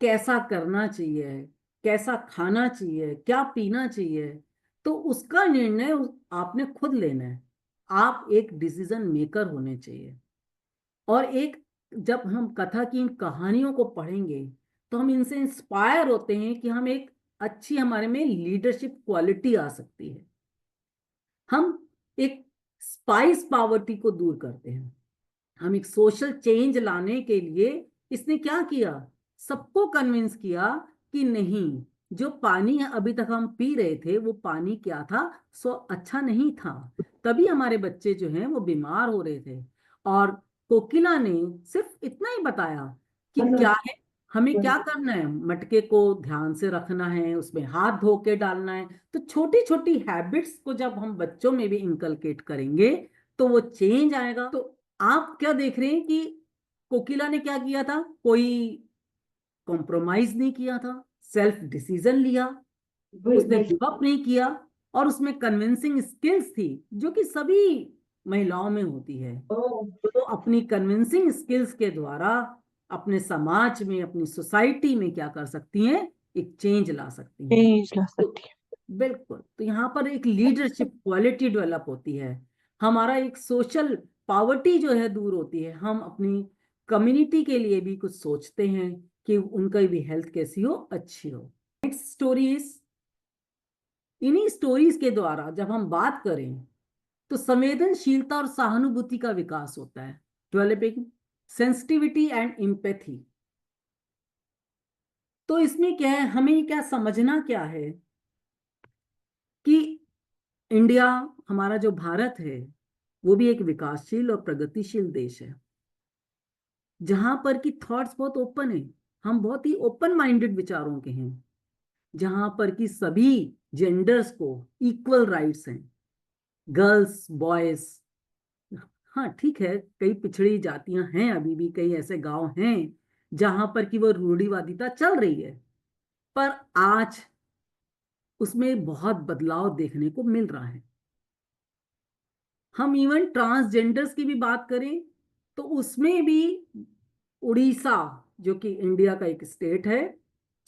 कैसा करना चाहिए, कैसा खाना चाहिए, क्या पीना चाहिए, तो उसका निर्णय आपने खुद लेना है। आप एक डिसीजन मेकर होने चाहिए। और एक, जब हम कथा की इन कहानियों को पढ़ेंगे तो हम इनसे इंस्पायर होते हैं कि हम एक अच्छी, हमारे में लीडरशिप क्वालिटी आ सकती है। हम एक स्पाइस पॉवर्टी को दूर करते हैं। हम एक सोशल चेंज लाने के लिए इसने क्या किया, सबको कन्विंस किया कि नहीं, जो पानी अभी तक हम पी रहे थे वो पानी क्या था, सो अच्छा नहीं था। तभी हमारे बच्चे जो हैं वो बीमार हो रहे थे। और कोकिला ने सिर्फ इतना ही बताया कि क्या है, हमें क्या करना है, मटके को ध्यान से रखना है, उसमें हाथ धो के डालना है। तो छोटी छोटी हैबिट्स को जब हम बच्चों में भी इंकलकेट करेंगे तो वो चेंज आएगा। तो आप क्या देख रहे हैं कि कोकिला ने क्या किया था, कोई कॉम्प्रोमाइज नहीं किया था, सेल्फ डिसीजन लिया, उसने गिव अप नहीं किया। और उसमें कन्विंसिंग स्किल्स थी जो कि सभी महिलाओं में होती है। तो अपनी कन्विंसिंग स्किल्स के द्वारा अपने समाज में, अपनी सोसाइटी में क्या कर सकती हैं, एक चेंज ला सकती हैं। चेंज ला तो सकती है। बिल्कुल, तो यहाँ पर एक लीडरशिप क्वालिटी डेवलप होती है, हमारा एक सोशल पावर्टी जो है दूर होती है। हम अपनी कम्युनिटी के लिए भी कुछ सोचते हैं कि उनका भी हेल्थ कैसी हो, अच्छी हो। नेक्स्ट स्टोरीज, इन्हीं स्टोरीज के द्वारा जब हम बात करें तो संवेदनशीलता और सहानुभूति का विकास होता है, डेवलपिंग सेंसिटिविटी एंड एम्पैथी। तो इसमें क्या है, हमें क्या समझना क्या है कि इंडिया, हमारा जो भारत है, वो भी एक विकासशील और प्रगतिशील देश है, जहां पर की थॉट्स बहुत ओपन है। हम बहुत ही ओपन माइंडेड विचारों के हैं, जहां पर की सभी जेंडर्स को इक्वल राइट्स हैं, गर्ल्स बॉयज। हाँ ठीक है, कई पिछड़ी जातियां हैं, अभी भी कई ऐसे गांव हैं जहां पर की वो रूढ़िवादिता चल रही है, पर आज उसमें बहुत बदलाव देखने को मिल रहा है। हम इवन ट्रांसजेंडर्स की भी बात करें तो उसमें भी उड़ीसा, जो कि इंडिया का एक स्टेट है,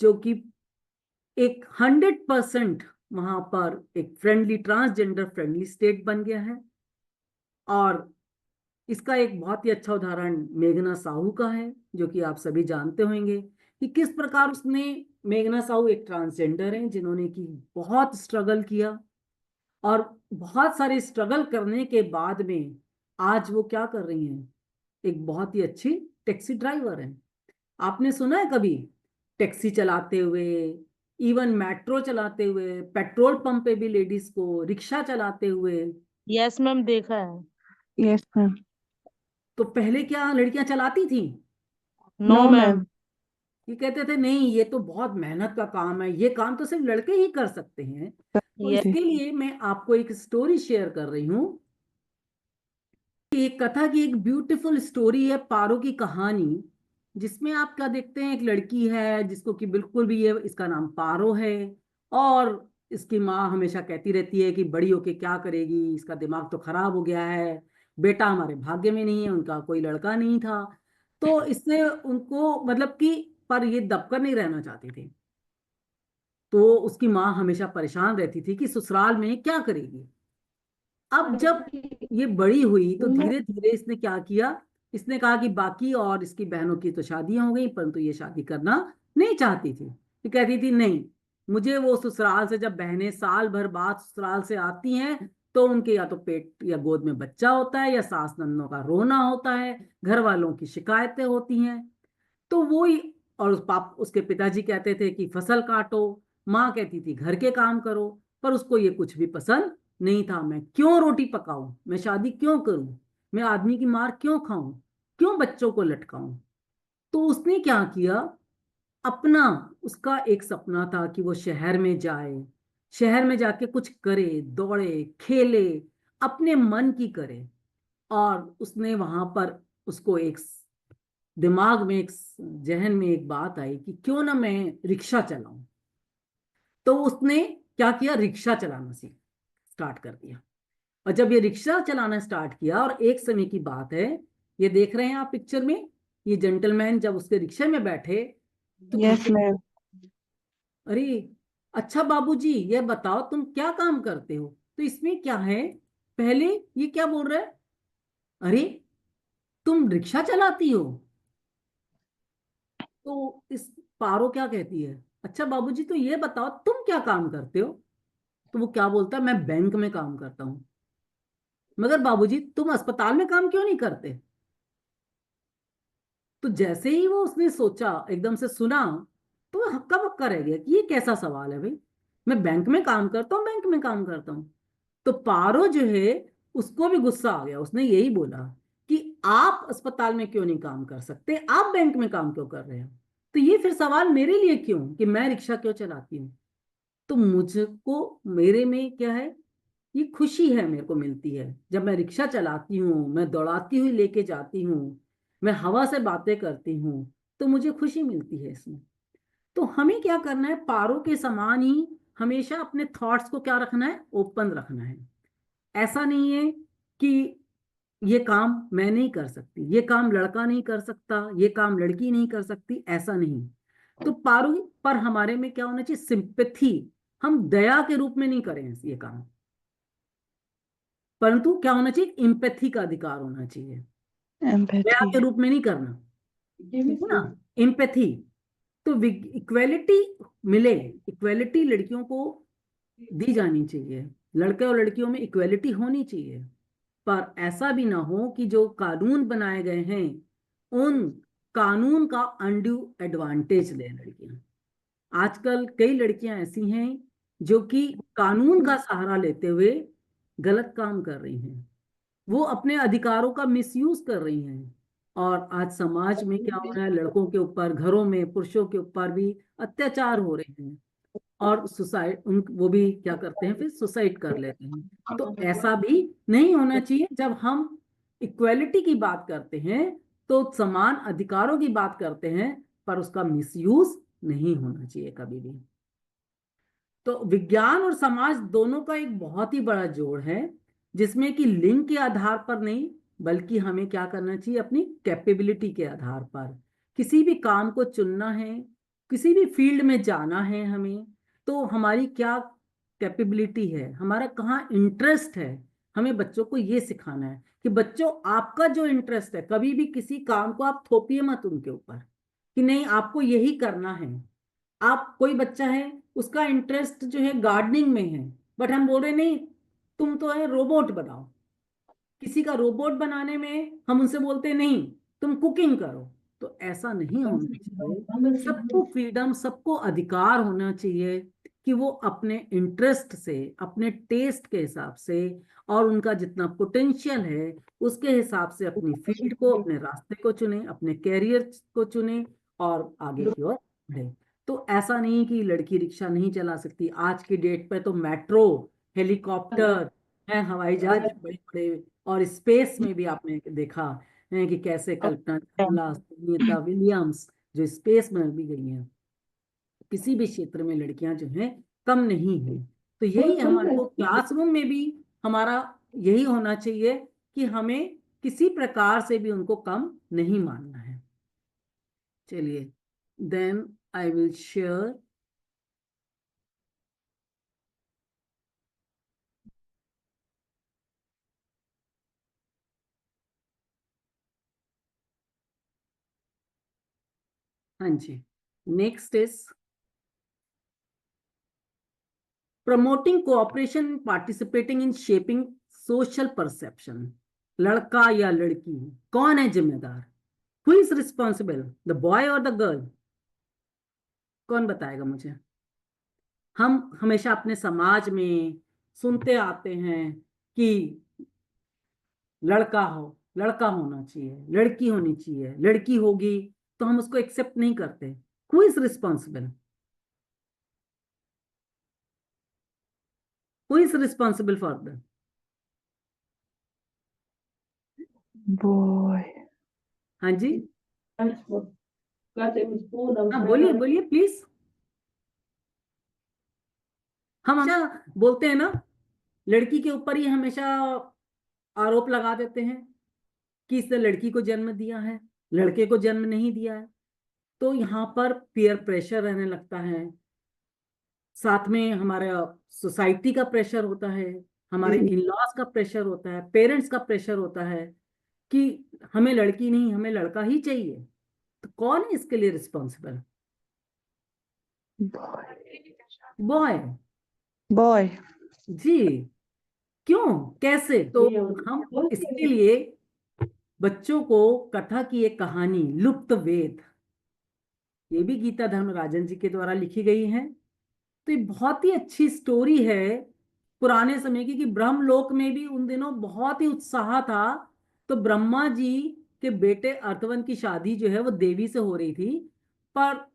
जो कि एक 100% वहां पर एक फ्रेंडली, ट्रांसजेंडर फ्रेंडली स्टेट बन गया है। और इसका एक बहुत ही अच्छा उदाहरण मेघना साहू का है, जो कि आप सभी जानते होंगे कि किस प्रकार उसने, मेघना साहू एक ट्रांसजेंडर हैं जिन्होंने की बहुत स्ट्रगल किया, और बहुत सारे स्ट्रगल करने के बाद में आज वो क्या कर रही हैं, एक बहुत ही अच्छी टैक्सी ड्राइवर हैं। आपने सुना है कभी टैक्सी चलाते हुए, इवन मेट्रो चलाते हुए, पेट्रोल पंप पे भी लेडीज को, रिक्शा चलाते हुए? यस मैम, देखा है। Yes, ma'am. तो पहले क्या लड़कियां चलाती थी? No No, ma'am. ma'am. ये कहते थे नहीं, ये तो बहुत मेहनत का काम है, ये काम तो सिर्फ लड़के ही कर सकते हैं। तो यस इसके लिए मैं आपको एक स्टोरी शेयर कर रही हूँ। एक कथा की एक ब्यूटीफुल स्टोरी है, पारो की कहानी, जिसमें आप क्या देखते हैं, एक लड़की है जिसको कि बिल्कुल भी, ये इसका नाम पारो है, और इसकी माँ हमेशा कहती रहती है कि बड़ी होके क्या करेगी, इसका दिमाग तो खराब हो गया है, बेटा हमारे भाग्य में नहीं है, उनका कोई लड़का नहीं था। तो इससे उनको मतलब कि, पर ये दबकर नहीं रहना चाहती थी, तो उसकी माँ हमेशा परेशान रहती थी कि ससुराल में क्या करेगी। अब जब ये बड़ी हुई तो धीरे धीरे इसने क्या किया, इसने कहा कि बाकी और इसकी बहनों की तो शादियां हो गई, परंतु ये शादी करना नहीं चाहती थी। ये कहती थी नहीं, मुझे वो ससुराल से, जब बहनें साल भर बाद ससुराल से आती हैं तो उनके या तो पेट या गोद में बच्चा होता है, या सास नंदों का रोना होता है, घर वालों की शिकायतें होती हैं। तो वो ही, और उसके पिताजी कहते थे कि फसल काटो, माँ कहती थी घर के काम करो, पर उसको ये कुछ भी पसंद नहीं था। मैं क्यों रोटी पकाऊं, मैं शादी क्यों करूं, मैं आदमी की मार क्यों खाऊं, क्यों बच्चों को लटकाऊं। तो उसने क्या किया, अपना, उसका एक सपना था कि वो शहर में जाए, शहर में जाके कुछ करे, दौड़े, खेले, अपने मन की करे। और उसने वहां पर, उसको एक दिमाग में, एक जहन में एक बात आई कि क्यों ना मैं रिक्शा चलाऊं। तो उसने क्या किया, रिक्शा चलाना स्टार्ट कर दिया। और जब ये रिक्शा चलाना स्टार्ट किया, और एक समय की बात है, ये देख रहे हैं आप पिक्चर में, ये जेंटलमैन जब उसके रिक्शे में बैठे तो Yes, पूछे, ma'am. अरे अच्छा बाबूजी, ये बताओ तुम क्या काम करते हो। तो इसमें क्या है, पहले ये क्या बोल रहा है, अरे तुम रिक्शा चलाती हो। तो इस पारो क्या कहती है, अच्छा बाबूजी तो ये बताओ तुम क्या काम करते हो। तो वो क्या बोलता है, मैं बैंक में काम करता हूँ। मगर बाबूजी तुम अस्पताल में काम क्यों नहीं करते। तो जैसे ही वो उसने सोचा, एकदम से सुना, तो वो हक्का बक्का रह गया कि ये कैसा सवाल है भाई, मैं बैंक में काम करता हूँ, बैंक में काम करता हूँ। तो पारो जो है, उसको भी गुस्सा आ गया, उसने यही बोला कि आप अस्पताल में क्यों नहीं काम कर सकते, आप बैंक में काम क्यों कर रहे हो, तो ये फिर सवाल मेरे लिए क्यों कि मैं रिक्शा क्यों चलाती हूँ। तो मुझको, मेरे में क्या है, ये खुशी है मेरे को मिलती है जब मैं रिक्शा चलाती हूँ, मैं दौड़ाती हुई लेके जाती हूँ, मैं हवा से बातें करती हूँ, तो मुझे खुशी मिलती है इसमें। तो हमें क्या करना है, पारो के समान ही हमेशा अपने थॉट्स को क्या रखना है, ओपन रखना है। ऐसा नहीं है कि ये काम मैं नहीं कर सकती, ये काम लड़का नहीं कर सकता, ये काम लड़की नहीं कर सकती, ऐसा नहीं। तो पारो पर हमारे में क्या होना चाहिए, सिंपैथी, हम दया के रूप में नहीं करें ये काम, परंतु क्या होना चाहिए, एम्पैथी का अधिकार होना चाहिए, दया Empathy. के रूप में नहीं करना, ठीक है ना, एम्पैथी। तो इक्वेलिटी मिले, इक्वेलिटी लड़कियों को दी जानी चाहिए, लड़के और लड़कियों में इक्वेलिटी होनी चाहिए, पर ऐसा भी ना हो कि जो कानून बनाए गए हैं उन कानून का अनड्यू एडवांटेज ले लड़कियां। आजकल कई लड़कियां ऐसी हैं जो कि कानून का सहारा लेते हुए गलत काम कर रही हैं, वो अपने अधिकारों का मिसयूज कर रही हैं। और आज समाज में क्या हो रहा है, लड़कों के ऊपर, घरों में पुरुषों के ऊपर भी अत्याचार हो रहे हैं, और सुसाइड, उन वो भी क्या करते हैं, फिर सुसाइड कर लेते हैं। तो ऐसा भी नहीं होना चाहिए। जब हम इक्वेलिटी की बात करते हैं तो समान अधिकारों की बात करते हैं, पर उसका मिसयूज नहीं होना चाहिए कभी भी। तो विज्ञान और समाज दोनों का एक बहुत ही बड़ा जोड़ है, जिसमें कि लिंग के आधार पर नहीं, बल्कि हमें क्या करना चाहिए, अपनी कैपेबिलिटी के आधार पर किसी भी काम को चुनना है, किसी भी फील्ड में जाना है हमें, तो हमारी क्या कैपेबिलिटी है, हमारा कहाँ इंटरेस्ट है। हमें बच्चों को ये सिखाना है कि बच्चों, आपका जो इंटरेस्ट है, कभी भी किसी काम को आप थोपिए मत उनके ऊपर कि नहीं आपको यही करना है। आप, कोई बच्चा है उसका इंटरेस्ट जो है गार्डनिंग में है, बट हम बोल रहे नहीं तुम तो है रोबोट बनाओ। किसी का रोबोट बनाने में हम उनसे बोलते नहीं तुम कुकिंग करो। तो ऐसा नहीं होना चाहिए। सबको फ्रीडम, सबको अधिकार होना चाहिए कि वो अपने इंटरेस्ट से, अपने टेस्ट के हिसाब से, और उनका जितना पोटेंशियल है उसके हिसाब से अपनी फील्ड को, अपने रास्ते को चुने, अपने कैरियर को चुने और आगे की ओर बढ़े। तो ऐसा नहीं कि लड़की रिक्शा नहीं चला सकती। आज की डेट पे तो मेट्रो, हेलीकॉप्टर है, हवाई जहाज बड़े बड़े, और स्पेस में भी आपने देखा है कि कैसे कल्पना चावला, सुनीता विलियम्स जो स्पेस में भी गई हैं। किसी भी क्षेत्र में लड़कियां जो हैं कम नहीं है। तो यही हमारे को क्लासरूम में भी हमारा यही होना चाहिए कि हमें किसी प्रकार से भी उनको कम नहीं मानना है। चलिए, देन आई विल शेयर हाँ जी, next is promoting cooperation, participating in shaping social perception. लड़का या लड़की, कौन है जिम्मेदार? Who is responsible, the boy और द गर्ल? कौन बताएगा मुझे? हम हमेशा अपने समाज में सुनते आते हैं कि लड़का होना चाहिए, लड़की होनी चाहिए, लड़की होगी तो हम उसको एक्सेप्ट नहीं करते। Who is responsible? Who is responsible for the boy. हाँ जी, हाँ बोलिए बोलिए प्लीज। हम हमेशा बोलते हैं ना, लड़की के ऊपर ही हमेशा आरोप लगा देते हैं कि इसने लड़की को जन्म दिया है, लड़के को जन्म नहीं दिया है। तो यहाँ पर पीयर प्रेशर रहने लगता है, साथ में हमारा सोसाइटी का प्रेशर होता है, हमारे इन लॉज का प्रेशर होता है, पेरेंट्स का प्रेशर होता है कि हमें लड़की नहीं, हमें लड़का ही चाहिए। तो कौन है इसके लिए रिस्पॉन्सिबल? बॉय। Boy. जी, क्यों, कैसे? तो हम इसके लिए बच्चों को कथा की एक कहानी लुप्त वेद, ये भी गीता धर्मराजन जी के द्वारा लिखी गई है। तो ये बहुत ही अच्छी स्टोरी है पुराने समय की, कि ब्रह्मलोक में भी उन दिनों बहुत ही उत्साह था। तो ब्रह्मा जी के बेटे अर्थवन की शादी जो है वो देवी से हो रही थी, पर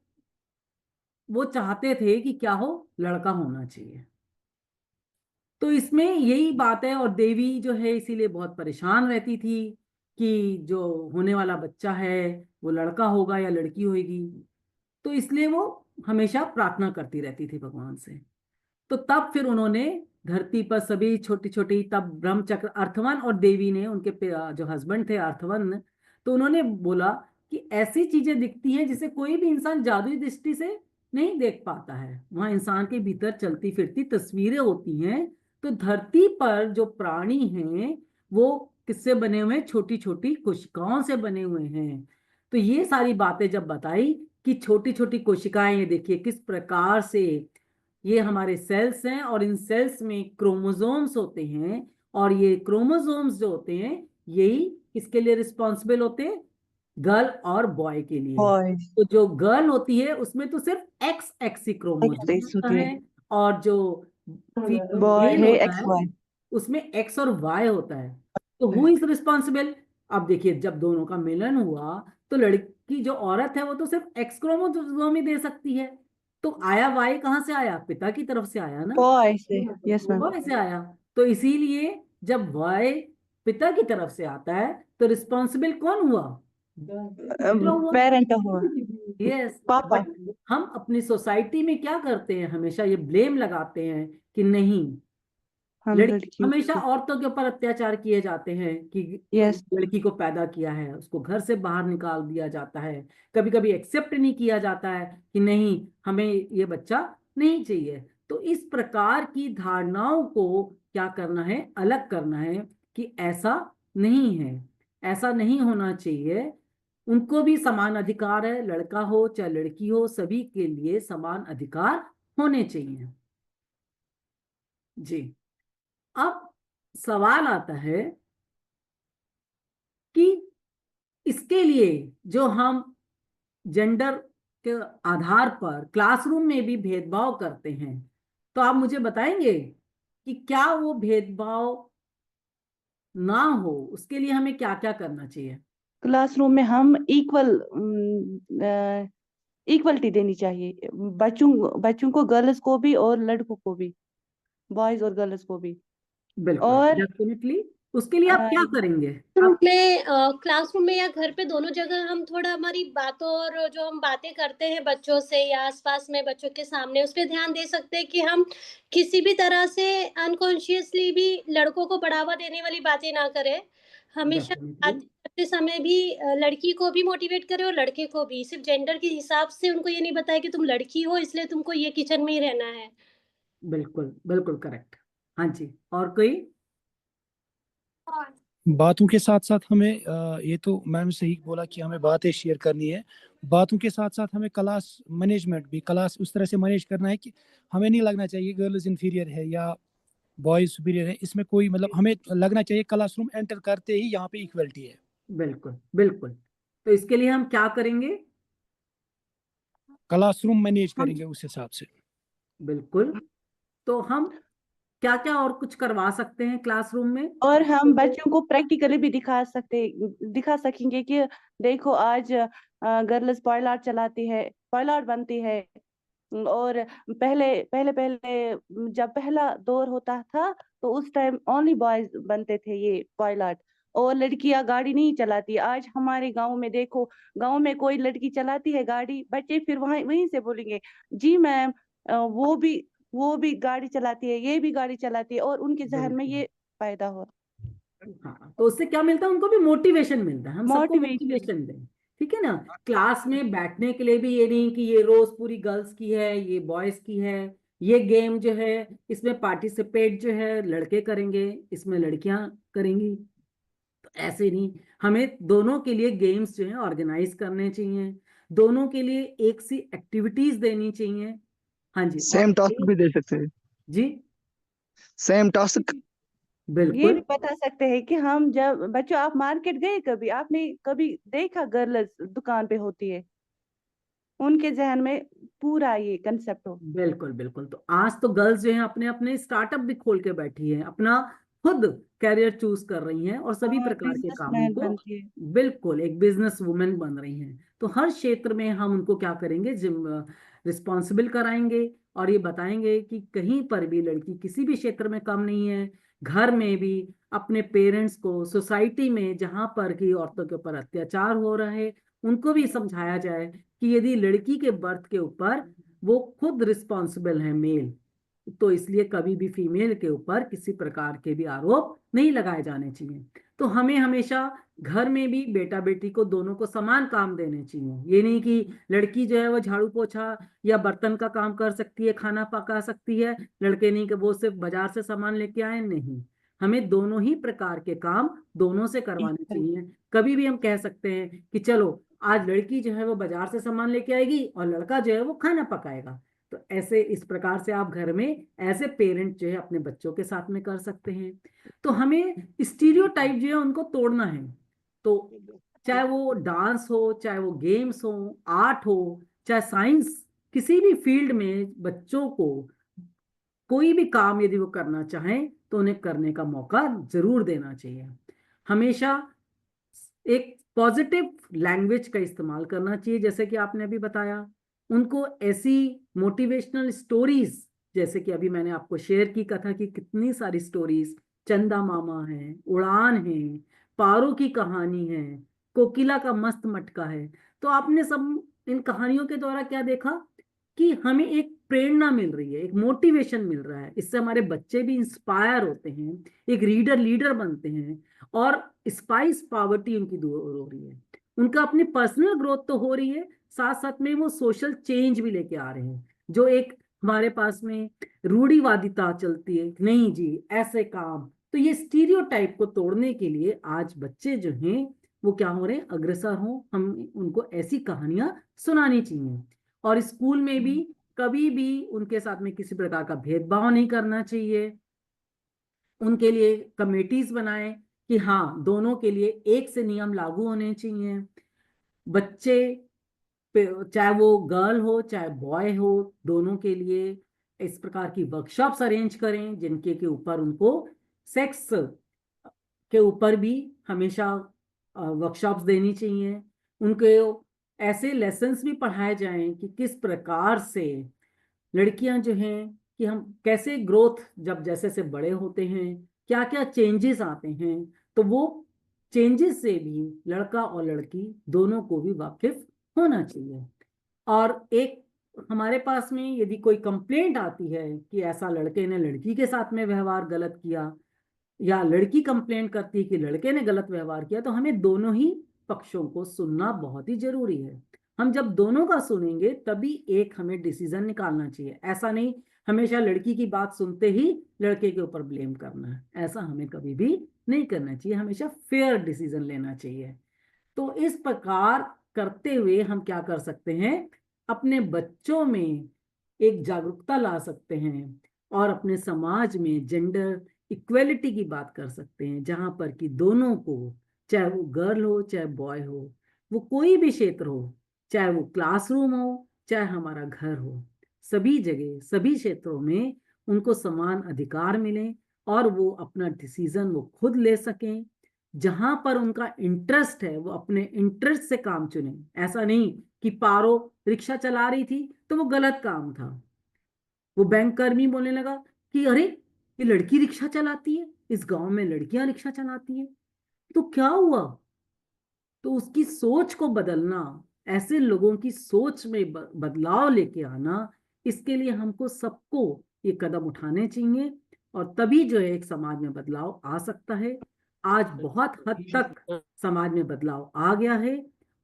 वो चाहते थे कि क्या हो, लड़का होना चाहिए। तो इसमें यही बात है, और देवी जो है इसीलिए बहुत परेशान रहती थी कि जो होने वाला बच्चा है वो लड़का होगा या लड़की होगी। तो इसलिए वो हमेशा प्रार्थना करती रहती थी भगवान से। तो तब फिर उन्होंने धरती पर सभी छोटी छोटी, तब ब्रह्मचक्र, अर्थवन और देवी ने, उनके जो हस्बैंड थे अर्थवन, तो उन्होंने बोला कि ऐसी चीजें दिखती हैं जिसे कोई भी इंसान जादुई दृष्टि से नहीं देख पाता है, वहां इंसान के भीतर चलती फिरती तस्वीरें होती हैं। तो धरती पर जो प्राणी हैं वो किससे बने हुए हैं? छोटी छोटी कोशिकाओं से बने हुए हैं। तो ये सारी बातें जब बताई कि छोटी छोटी कोशिकाएं, ये देखिए किस प्रकार से ये हमारे सेल्स हैं और इन सेल्स में क्रोमोसोम्स होते हैं, और ये क्रोमोसोम्स जो होते हैं यही किसके लिए रिस्पॉन्सिबल होते हैं? गर्ल और बॉय के लिए। बॉयज तो जो गर्ल होती है उसमें तो सिर्फ एक्स एक्सी क्रोमोसोम एक्स होता होती है, है, और जो बॉय मेल है होता एक्स है वाई। उसमें एक्स और वाई होता है। तो हु इज रिस्पॉन्सिबल? अब देखिए, जब दोनों का मिलन हुआ तो लड़की जो औरत है वो तो सिर्फ एक्स क्रोमोसोम ही दे सकती है। तो आया वाई कहाँ से आया? पिता की तरफ से आया ना, बॉय से, यस मैम। बॉय से आया। तो इसीलिए जब वाई पिता की तरफ से आता है तो रिस्पॉन्सिबल कौन हुआ? बेटा हुआ। पेरेंट हुआ, यस। पापा। बट हम अपनी सोसाइटी में क्या करते हैं? हमेशा ये ब्लेम लगाते हैं कि नहीं, हम लड़की, लड़कियों हमेशा को, औरतों के ऊपर अत्याचार किए जाते हैं कि यस। लड़की को पैदा किया है उसको घर से बाहर निकाल दिया जाता है, कभी कभी एक्सेप्ट नहीं किया जाता है कि नहीं, हमें ये बच्चा नहीं चाहिए। तो इस प्रकार की धारणाओं को क्या करना है? अलग करना है कि ऐसा नहीं है, ऐसा नहीं होना चाहिए। उनको भी समान अधिकार है, लड़का हो चाहे लड़की हो, सभी के लिए समान अधिकार होने चाहिए। जी। अब सवाल आता है कि इसके लिए जो हम जेंडर के आधार पर क्लासरूम में भी भेदभाव करते हैं, तो आप मुझे बताएंगे कि क्या वो भेदभाव ना हो उसके लिए हमें क्या क्या करना चाहिए? क्लासरूम में हम इक्वलिटी देनी चाहिए, बच्चों को, गर्ल्स को भी और लड़कों को भी, बॉयज और गर्ल्स को भी। बिल्कुल, और डेफिनेटली। उसके लिए आप क्या करेंगे? में क्लासरूम में या घर पे, दोनों जगह हम थोड़ा हमारी बातों और जो हम बातें करते हैं बच्चों से या आसपास में बच्चों के सामने, उस पे ध्यान दे सकते हैं कि हम किसी भी तरह से अनकॉन्शियसली भी लड़कों को बढ़ावा देने वाली बातें ना करें। हमेशा डेफिनेटली। बातें करते समय भी लड़की को भी मोटिवेट करें और लड़के को भी। सिर्फ जेंडर के हिसाब से उनको ये नहीं बताया कि तुम लड़की हो इसलिए तुमको ये किचन में ही रहना है। बिल्कुल बिल्कुल करेक्ट। हाँ जी, और कोई? बातों के साथ साथ हमें ये तो मैम सही बोला कि हमें बातें शेयर करनी है, बातों के साथ साथ हमें क्लास मैनेजमेंट भी, क्लास उस तरह से मैनेज करना है कि हमें नहीं लगना चाहिए गर्ल्स इंफीरियर है या बॉयज सुपीरियर है। इसमें कोई मतलब, हमें लगना चाहिए क्लासरूम एंटर करते ही यहाँ पे इक्वलिटी है। बिल्कुल बिल्कुल। तो इसके लिए हम क्या करेंगे? क्लासरूम मैनेज करेंगे उस हिसाब से। बिल्कुल। तो हम क्या क्या और कुछ करवा सकते हैं क्लासरूम में? और हम बच्चों को प्रैक्टिकली भी दिखा सकेंगे कि देखो आज गर्ल्स पॉइलट चलाती है, पॉइलट बनती है। और पहले पहले पहले जब पहला दौर होता था तो उस टाइम ओनली बॉयज बनते थे ये पायलट, और लड़कियां गाड़ी नहीं चलाती। आज हमारे गांव में देखो, गांव में कोई लड़की चलाती है गाड़ी, बच्चे फिर वहीं से बोलेंगे जी मैम, वो भी गाड़ी चलाती है, ये भी गाड़ी चलाती है, और उनके जहन में बिल्कुल। ये पैदा हो। हाँ, तो उससे क्या मिलता है? उनको भी मोटिवेशन मिलता है। हम सबको मोटिवेशन। मोटिवेशन दें, ठीक है ना। क्लास में बैठने के लिए भी ये नहीं कि ये रोज पूरी गर्ल्स की है, ये बॉयज की है। ये गेम जो है इसमें पार्टिसिपेट जो है लड़के करेंगे, इसमें लड़कियां करेंगी। तो ऐसे नहीं, हमें दोनों के लिए गेम्स जो है ऑर्गेनाइज करने चाहिए, दोनों के लिए एक सी एक्टिविटीज देनी चाहिए। हाँ जी, और सेम टास्क भी दे सकते हैं, जी सेम टास्क। ये भी बिल्कुल बता सकते हैं कि हम जब बच्चों, आप मार्केट गए कभी, आपने कभी देखा गर्ल्स दुकान पे होती है, उनके जहन में पूरा ये कंसेप्ट हो। बिल्कुल बिल्कुल। तो आज तो गर्ल्स जो है अपने अपने स्टार्टअप भी खोल के बैठी है, अपना खुद कैरियर चूज कर रही हैं और सभी और प्रकार के कामों बिजनेसमैन को, बनती है। बिल्कुल एक बिजनेस वुमेन बन रही हैं। तो हर क्षेत्र में हम उनको क्या करेंगे? रिस्पॉन्सिबल कराएंगे और ये बताएंगे कि कहीं पर भी लड़की किसी भी क्षेत्र में कम नहीं है। घर में भी अपने पेरेंट्स को, सोसाइटी में जहां पर की औरतों के ऊपर अत्याचार हो रहा है उनको भी समझाया जाए कि यदि लड़की के बर्थ के ऊपर वो खुद रिस्पॉन्सिबल है मेल, तो इसलिए कभी भी फीमेल के ऊपर किसी प्रकार के भी आरोप नहीं लगाए जाने चाहिए। तो हमें हमेशा घर में भी बेटा बेटी को दोनों को समान काम देने चाहिए। ये नहीं कि लड़की जो है वो झाड़ू पोछा या बर्तन का काम कर सकती है, खाना पका सकती है, लड़के नहीं कि वो सिर्फ बाजार से सामान लेके आए। नहीं, हमें दोनों ही प्रकार के काम दोनों से करवाने चाहिए। कभी भी हम कह सकते हैं कि चलो आज लड़की जो है वो बाजार से सामान लेके आएगी और लड़का जो है वो खाना पकाएगा, तो ऐसे इस प्रकार से आप घर में ऐसे पेरेंट जो है अपने बच्चों के साथ में कर सकते हैं। तो हमें स्टीरियोटाइप जो है उनको तोड़ना है। तो चाहे वो डांस हो, चाहे वो गेम्स हो, आर्ट हो, चाहे साइंस, किसी भी फील्ड में बच्चों को कोई भी काम यदि वो करना चाहें तो उन्हें करने का मौका जरूर देना चाहिए। हमेशा एक पॉजिटिव लैंग्वेज का इस्तेमाल करना चाहिए, जैसे कि आपने अभी बताया। उनको ऐसी मोटिवेशनल स्टोरीज, जैसे कि अभी मैंने आपको शेयर की कथा की कितनी सारी स्टोरीज, चंदा मामा है, उड़ान है, पारो की कहानी है, कोकिला का मस्त मटका है। तो आपने सब इन कहानियों के द्वारा क्या देखा कि हमें एक प्रेरणा मिल रही है, एक मोटिवेशन मिल रहा है। इससे हमारे बच्चे भी इंस्पायर होते हैं, एक रीडर लीडर बनते हैं, और स्पाइस पॉवर्टी उनकी दूर हो रही है। उनका अपनी पर्सनल ग्रोथ तो हो रही है, साथ साथ में वो सोशल चेंज भी लेके आ रहे हैं। जो एक हमारे पास में रूढ़िवादिता चलती है, नहीं जी ऐसे काम, तो ये स्टीरियोटाइप को तोड़ने के लिए आज बच्चे जो हैं वो क्या हो रहे हैं, अग्रसर हो। हम उनको ऐसी कहानियां सुनानी चाहिए। और स्कूल में भी कभी भी उनके साथ में किसी प्रकार का भेदभाव नहीं करना चाहिए। उनके लिए कमेटीज बनाएं कि हाँ, दोनों के लिए एक से नियम लागू होने चाहिए। बच्चे चाहे वो गर्ल हो चाहे बॉय हो, दोनों के लिए इस प्रकार की वर्कशॉप्स अरेंज करें जिनके के ऊपर उनको सेक्स के ऊपर भी हमेशा वर्कशॉप्स देनी चाहिए। उनके ऐसे लेसन्स भी पढ़ाए जाएं कि किस प्रकार से लड़कियां जो हैं कि हम कैसे ग्रोथ, जब जैसे से बड़े होते हैं क्या क्या चेंजेस आते हैं, तो वो चेंजेस से भी लड़का और लड़की दोनों को भी वाकिफ होना चाहिए। और एक हमारे पास में यदि कोई कंप्लेंट आती है कि ऐसा लड़के ने लड़की के साथ में व्यवहार गलत किया, या लड़की कंप्लेंट करती है कि लड़के ने गलत व्यवहार किया, तो हमें दोनों ही पक्षों को सुनना बहुत ही जरूरी है। हम जब दोनों का सुनेंगे तभी एक हमें डिसीजन निकालना चाहिए। ऐसा नहीं हमेशा लड़की की बात सुनते ही लड़के के ऊपर ब्लेम करना है, ऐसा हमें कभी भी नहीं करना चाहिए। हमेशा फेयर डिसीजन लेना चाहिए। तो इस प्रकार करते हुए हम क्या कर सकते हैं, अपने बच्चों में एक जागरूकता ला सकते हैं और अपने समाज में जेंडर इक्वेलिटी की बात कर सकते हैं, जहां पर कि दोनों को, चाहे वो गर्ल हो चाहे बॉय हो, वो कोई भी क्षेत्र हो, चाहे वो क्लासरूम हो चाहे हमारा घर हो, सभी जगह सभी क्षेत्रों में उनको समान अधिकार मिले और वो अपना डिसीजन वो खुद ले सकें। जहां पर उनका इंटरेस्ट है वो अपने इंटरेस्ट से काम चुने। ऐसा नहीं कि पारो रिक्शा चला रही थी तो वो गलत काम था, वो बैंक कर्मी बोलने लगा कि अरे ये लड़की रिक्शा चलाती है, इस गांव में लड़कियां रिक्शा चलाती है, तो क्या हुआ। तो उसकी सोच को बदलना, ऐसे लोगों की सोच में बदलाव लेके आना, इसके लिए हमको सबको ये कदम उठाने चाहिए और तभी जो है एक समाज में बदलाव आ सकता है। आज बहुत हद तक समाज में बदलाव आ गया है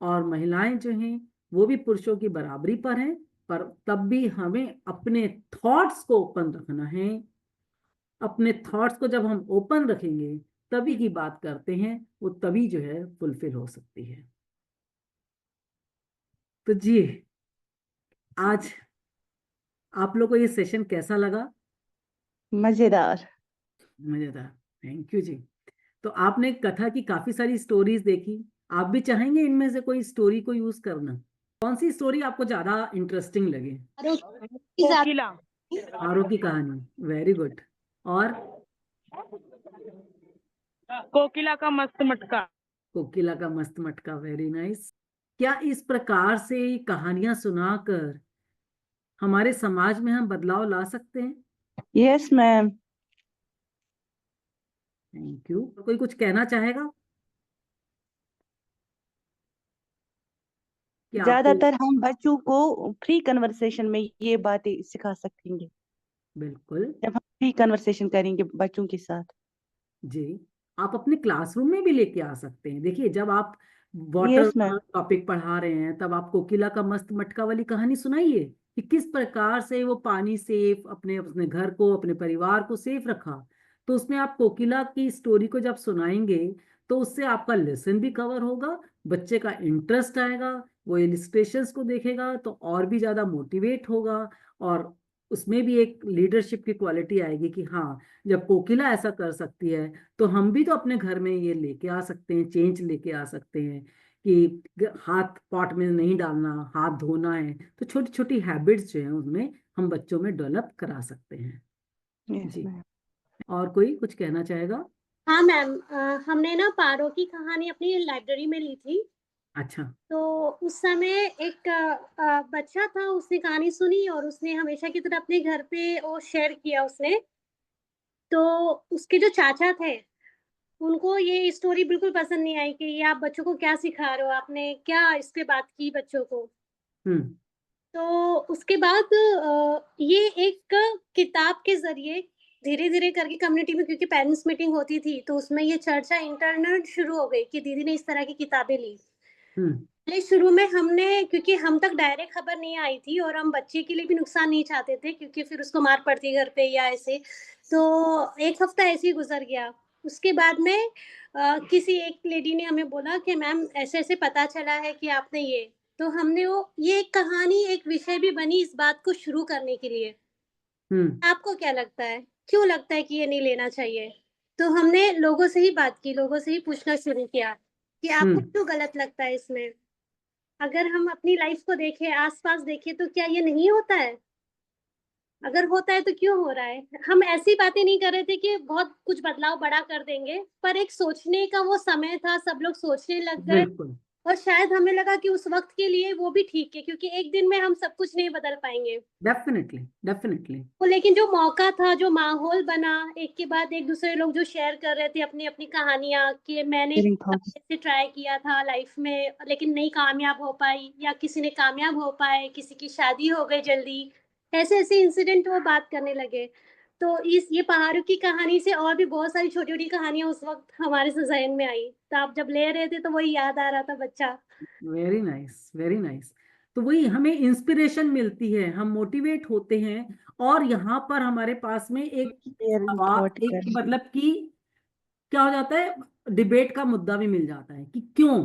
और महिलाएं जो हैं वो भी पुरुषों की बराबरी पर हैं, पर तब भी हमें अपने थॉट्स को ओपन रखना है। अपने थॉट्स को जब हम ओपन रखेंगे तभी की बात करते हैं, वो तभी जो है फुलफिल हो सकती है। तो जी, आज आप लोग को ये सेशन कैसा लगा? मजेदार। मजेदार, थैंक यू जी। तो आपने कथा की काफी सारी स्टोरीज देखी, आप भी चाहेंगे इनमें से कोई स्टोरी को यूज करना? कौन सी स्टोरी आपको ज्यादा इंटरेस्टिंग लगे? कोकिला। आरो की कहानी, वेरी गुड। और कोकिला का मस्त मटका। कोकिला का मस्त मटका, वेरी नाइस। क्या इस प्रकार से कहानियां सुनाकर हमारे समाज में हम बदलाव ला सकते हैं? Yes ma'am. Thank you. कोई कुछ कहना चाहेगा कि आपको? ज्यादातर हम बच्चों को फ्री कन्वर्सेशन में ये बातें सिखा सकेंगे बिल्कुल जब हम फ्री कन्वर्सेशन करेंगे बच्चों के साथ। जी, आप अपने क्लासरूम में भी लेके आ सकते हैं। देखिए, जब आप वाटर यस मैम। टॉपिक पढ़ा रहे हैं तब आप कोकिला का मस्त मटका वाली कहानी सुनाइए कि किस प्रकार से वो पानी सेफ अपने अपने घर को, अपने परिवार को सेफ रखा। तो उसमें आप कोकिला की स्टोरी को जब सुनाएंगे तो उससे आपका लेसन भी कवर होगा, बच्चे का इंटरेस्ट आएगा, वो इलिस्ट्रेशंस को देखेगा तो और भी ज्यादा मोटिवेट होगा, और उसमें भी एक लीडरशिप की क्वालिटी आएगी कि हाँ, जब कोकिला ऐसा कर सकती है तो हम भी तो अपने घर में ये लेके आ सकते हैं, चेंज लेके आ सकते हैं कि हाथ पॉट में नहीं डालना, हाथ धोना है। तो छोटी छोटी हैबिट्स जो है उसमें हम बच्चों में डेवलप करा सकते हैं। यस जी, मैम। और कोई कुछ कहना चाहेगा? हाँ मैम, हमने ना पारो की कहानी अपनी लाइब्रेरी में ली थी। अच्छा। तो उस समय एक बच्चा था, उसने कहानी सुनी और उसने हमेशा की तरह अपने घर पे वो शेयर किया उसने। तो उसके जो चाचा थे, उनको ये स्टोरी बिल्कुल पसंद नहीं आई कि ये आप बच्चों को क्या सिखा रहे हो, आपने क्या इस पे बात की बच्चों को। हम्म। तो उसके बाद ये एक किताब के ज़रिए धीरे-धीरे करके कम्युनिटी में, क्योंकि पेरेंट्स मीटिंग होती थी, तो उसमें ये चर्चा इंटरनल शुरू हो गई कि दीदी ने इस तरह की किताबें ली। हम्म। पहले शुरू में हमने, क्योंकि हम तक डायरेक्ट खबर नहीं आई थी और हम बच्चे के लिए भी नुकसान नहीं चाहते थे क्योंकि फिर उसको मार पड़ती घर पे या ऐसे, तो 1 हफ्ता ऐसे ही गुज़र गया। उसके बाद में किसी एक लेडी ने हमें बोला कि मैम ऐसे-ऐसे पता चला है कि आपने ये, तो हमने वो ये एक कहानी, एक विषय भी बनी इस बात को शुरू करने के लिए। हम्म। आपको क्या लगता है? क्यों लगता है कि ये नहीं लेना चाहिए? तो हमने लोगों से ही बात की, लोगों से ही पूछना शुरू किया कि आपको हम्म। क्यों गलत लगता है इसमें? अगर हम अपनी लाइफ को देखें, आस-पास देखें तो क्या ये नहीं होता है? अगर होता है तो क्यों हो रहा है? हम ऐसी बातें नहीं कर रहे थे कि बहुत कुछ बदलाव बड़ा कर देंगे, पर एक सोचने का वो समय था, सब लोग सोचने लग गए बिल्कुल। और शायद हमें लगा कि उस वक़्त के लिए वो भी ठीक है, क्योंकि एक दिन में हम सब कुछ नहीं बदल पाएँगे। Definitely, definitely. तो लेकिन जो मौका था, जो माहौल बना, एक के बाद एक दूसरे लोग जो शेयर कर रहे थे अपनी-अपनी कहानियाँ कि मैंने Sharing thoughts. ऐसे ट्राई किया था लाइफ में लेकिन नहीं कामयाब हो पाई, या किसी ने कामयाब हो पाए, किसी की शादी हो गई जल्दी। ऐसे-ऐसे इंसिडेंट वो बात करने लगे। तो इस ये पहाड़ों की कहानी से और भी बहुत सारी छोटी-छोटी कहानियाँ उस वक़्त हमारे ज़हन में आई। तो आप जब ले रहे थे तो वही याद आ रहा था बच्चा। Very nice, very nice. तो वही हमें इंस्पिरेशन मिलती है, हम मोटिवेट होते हैं, और यहाँ पर हमारे पास में एक Sharing thought एक करें। मतलब कि क्या हो जाता है, डिबेट का मुद्दा भी मिल जाता है कि क्यों,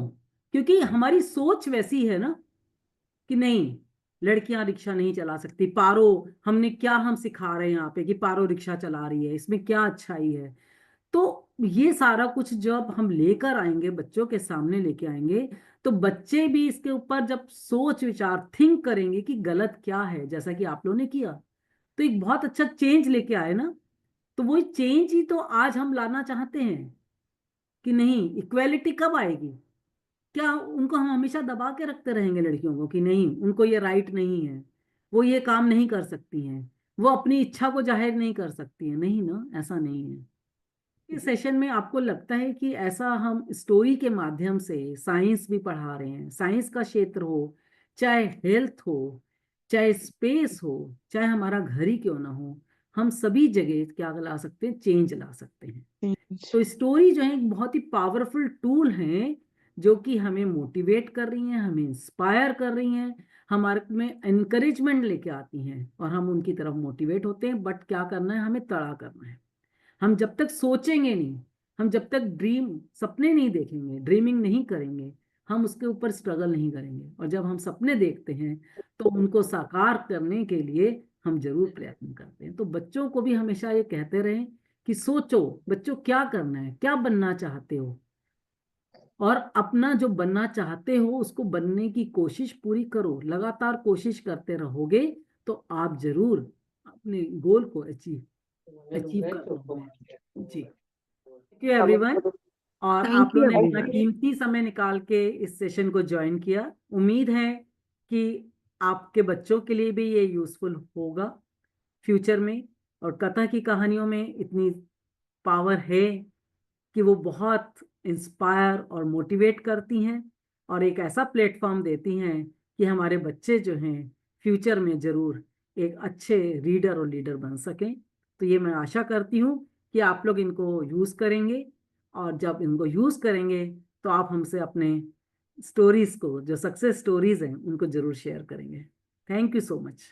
क्योंकि हमारी सोच वैसी है ना कि नहीं, लड़कियां रिक्शा नहीं चला सकती। पारो, हमने क्या हम सिखा रहे हैं यहाँ पे कि पारो रिक्शा चला रही है, इसमें क्या अच्छाई है? तो ये सारा कुछ जब हम लेकर आएंगे, बच्चों के सामने लेके आएंगे, तो बच्चे भी इसके ऊपर जब सोच विचार थिंक करेंगे कि गलत क्या है, जैसा कि आप लोगों ने किया, तो एक बहुत अच्छा चेंज लेके आए ना। तो वही चेंज ही तो आज हम लाना चाहते हैं कि नहीं, इक्वेलिटी कब आएगी? क्या उनको हम हमेशा दबा के रखते रहेंगे लड़कियों को कि नहीं, उनको ये राइट नहीं है, वो ये काम नहीं कर सकती हैं, वो अपनी इच्छा को जाहिर नहीं कर सकती हैं? नहीं ना, ऐसा नहीं है। इस सेशन में आपको लगता है कि ऐसा हम स्टोरी के माध्यम से साइंस भी पढ़ा रहे हैं, साइंस का क्षेत्र हो, चाहे हेल्थ हो, चाहे स्पेस हो, चाहे हमारा घर ही क्यों ना हो, हम सभी जगह क्या ला सकते हैं, चेंज ला सकते हैं। तो स्टोरी जो है एक बहुत ही पावरफुल टूल है, जो कि हमें मोटिवेट कर रही हैं, हमें इंस्पायर कर रही हैं, हमारे में एनकरेजमेंट लेके आती हैं, और हम उनकी तरफ मोटिवेट होते हैं। बट क्या करना है, हमें तड़ा करना है। हम जब तक सोचेंगे नहीं, हम जब तक सपने नहीं देखेंगे, ड्रीमिंग नहीं करेंगे, हम उसके ऊपर स्ट्रगल नहीं करेंगे। और जब हम सपने देखते हैं तो उनको साकार करने के लिए हम जरूर प्रयत्न करते हैं। तो बच्चों को भी हमेशा ये कहते रहें कि सोचो बच्चों, क्या करना है, क्या बनना चाहते हो, और अपना जो बनना चाहते हो उसको बनने की कोशिश पूरी करो। लगातार कोशिश करते रहोगे तो आप जरूर अपने गोल को अचीव कर पाओगे। जी, थैंक यू एवरीवन। और थैंक आप यू लोगों ने अपना एवरीवन। कीमती समय निकाल के इस सेशन को ज्वाइन किया। उम्मीद है कि आपके बच्चों के लिए भी ये यूजफुल होगा फ्यूचर में। और कथा की कहानियों में इतनी पावर है कि वो बहुत इंस्पायर और मोटिवेट करती हैं, और एक ऐसा प्लेटफॉर्म देती हैं कि हमारे बच्चे जो हैं फ्यूचर में जरूर एक अच्छे रीडर और लीडर बन सकें। तो ये मैं आशा करती हूँ कि आप लोग इनको यूज़ करेंगे, और जब इनको यूज़ करेंगे तो आप हमसे अपने स्टोरीज को, जो सक्सेस स्टोरीज हैं, उनको जरूर शेयर करेंगे। Thank you so much.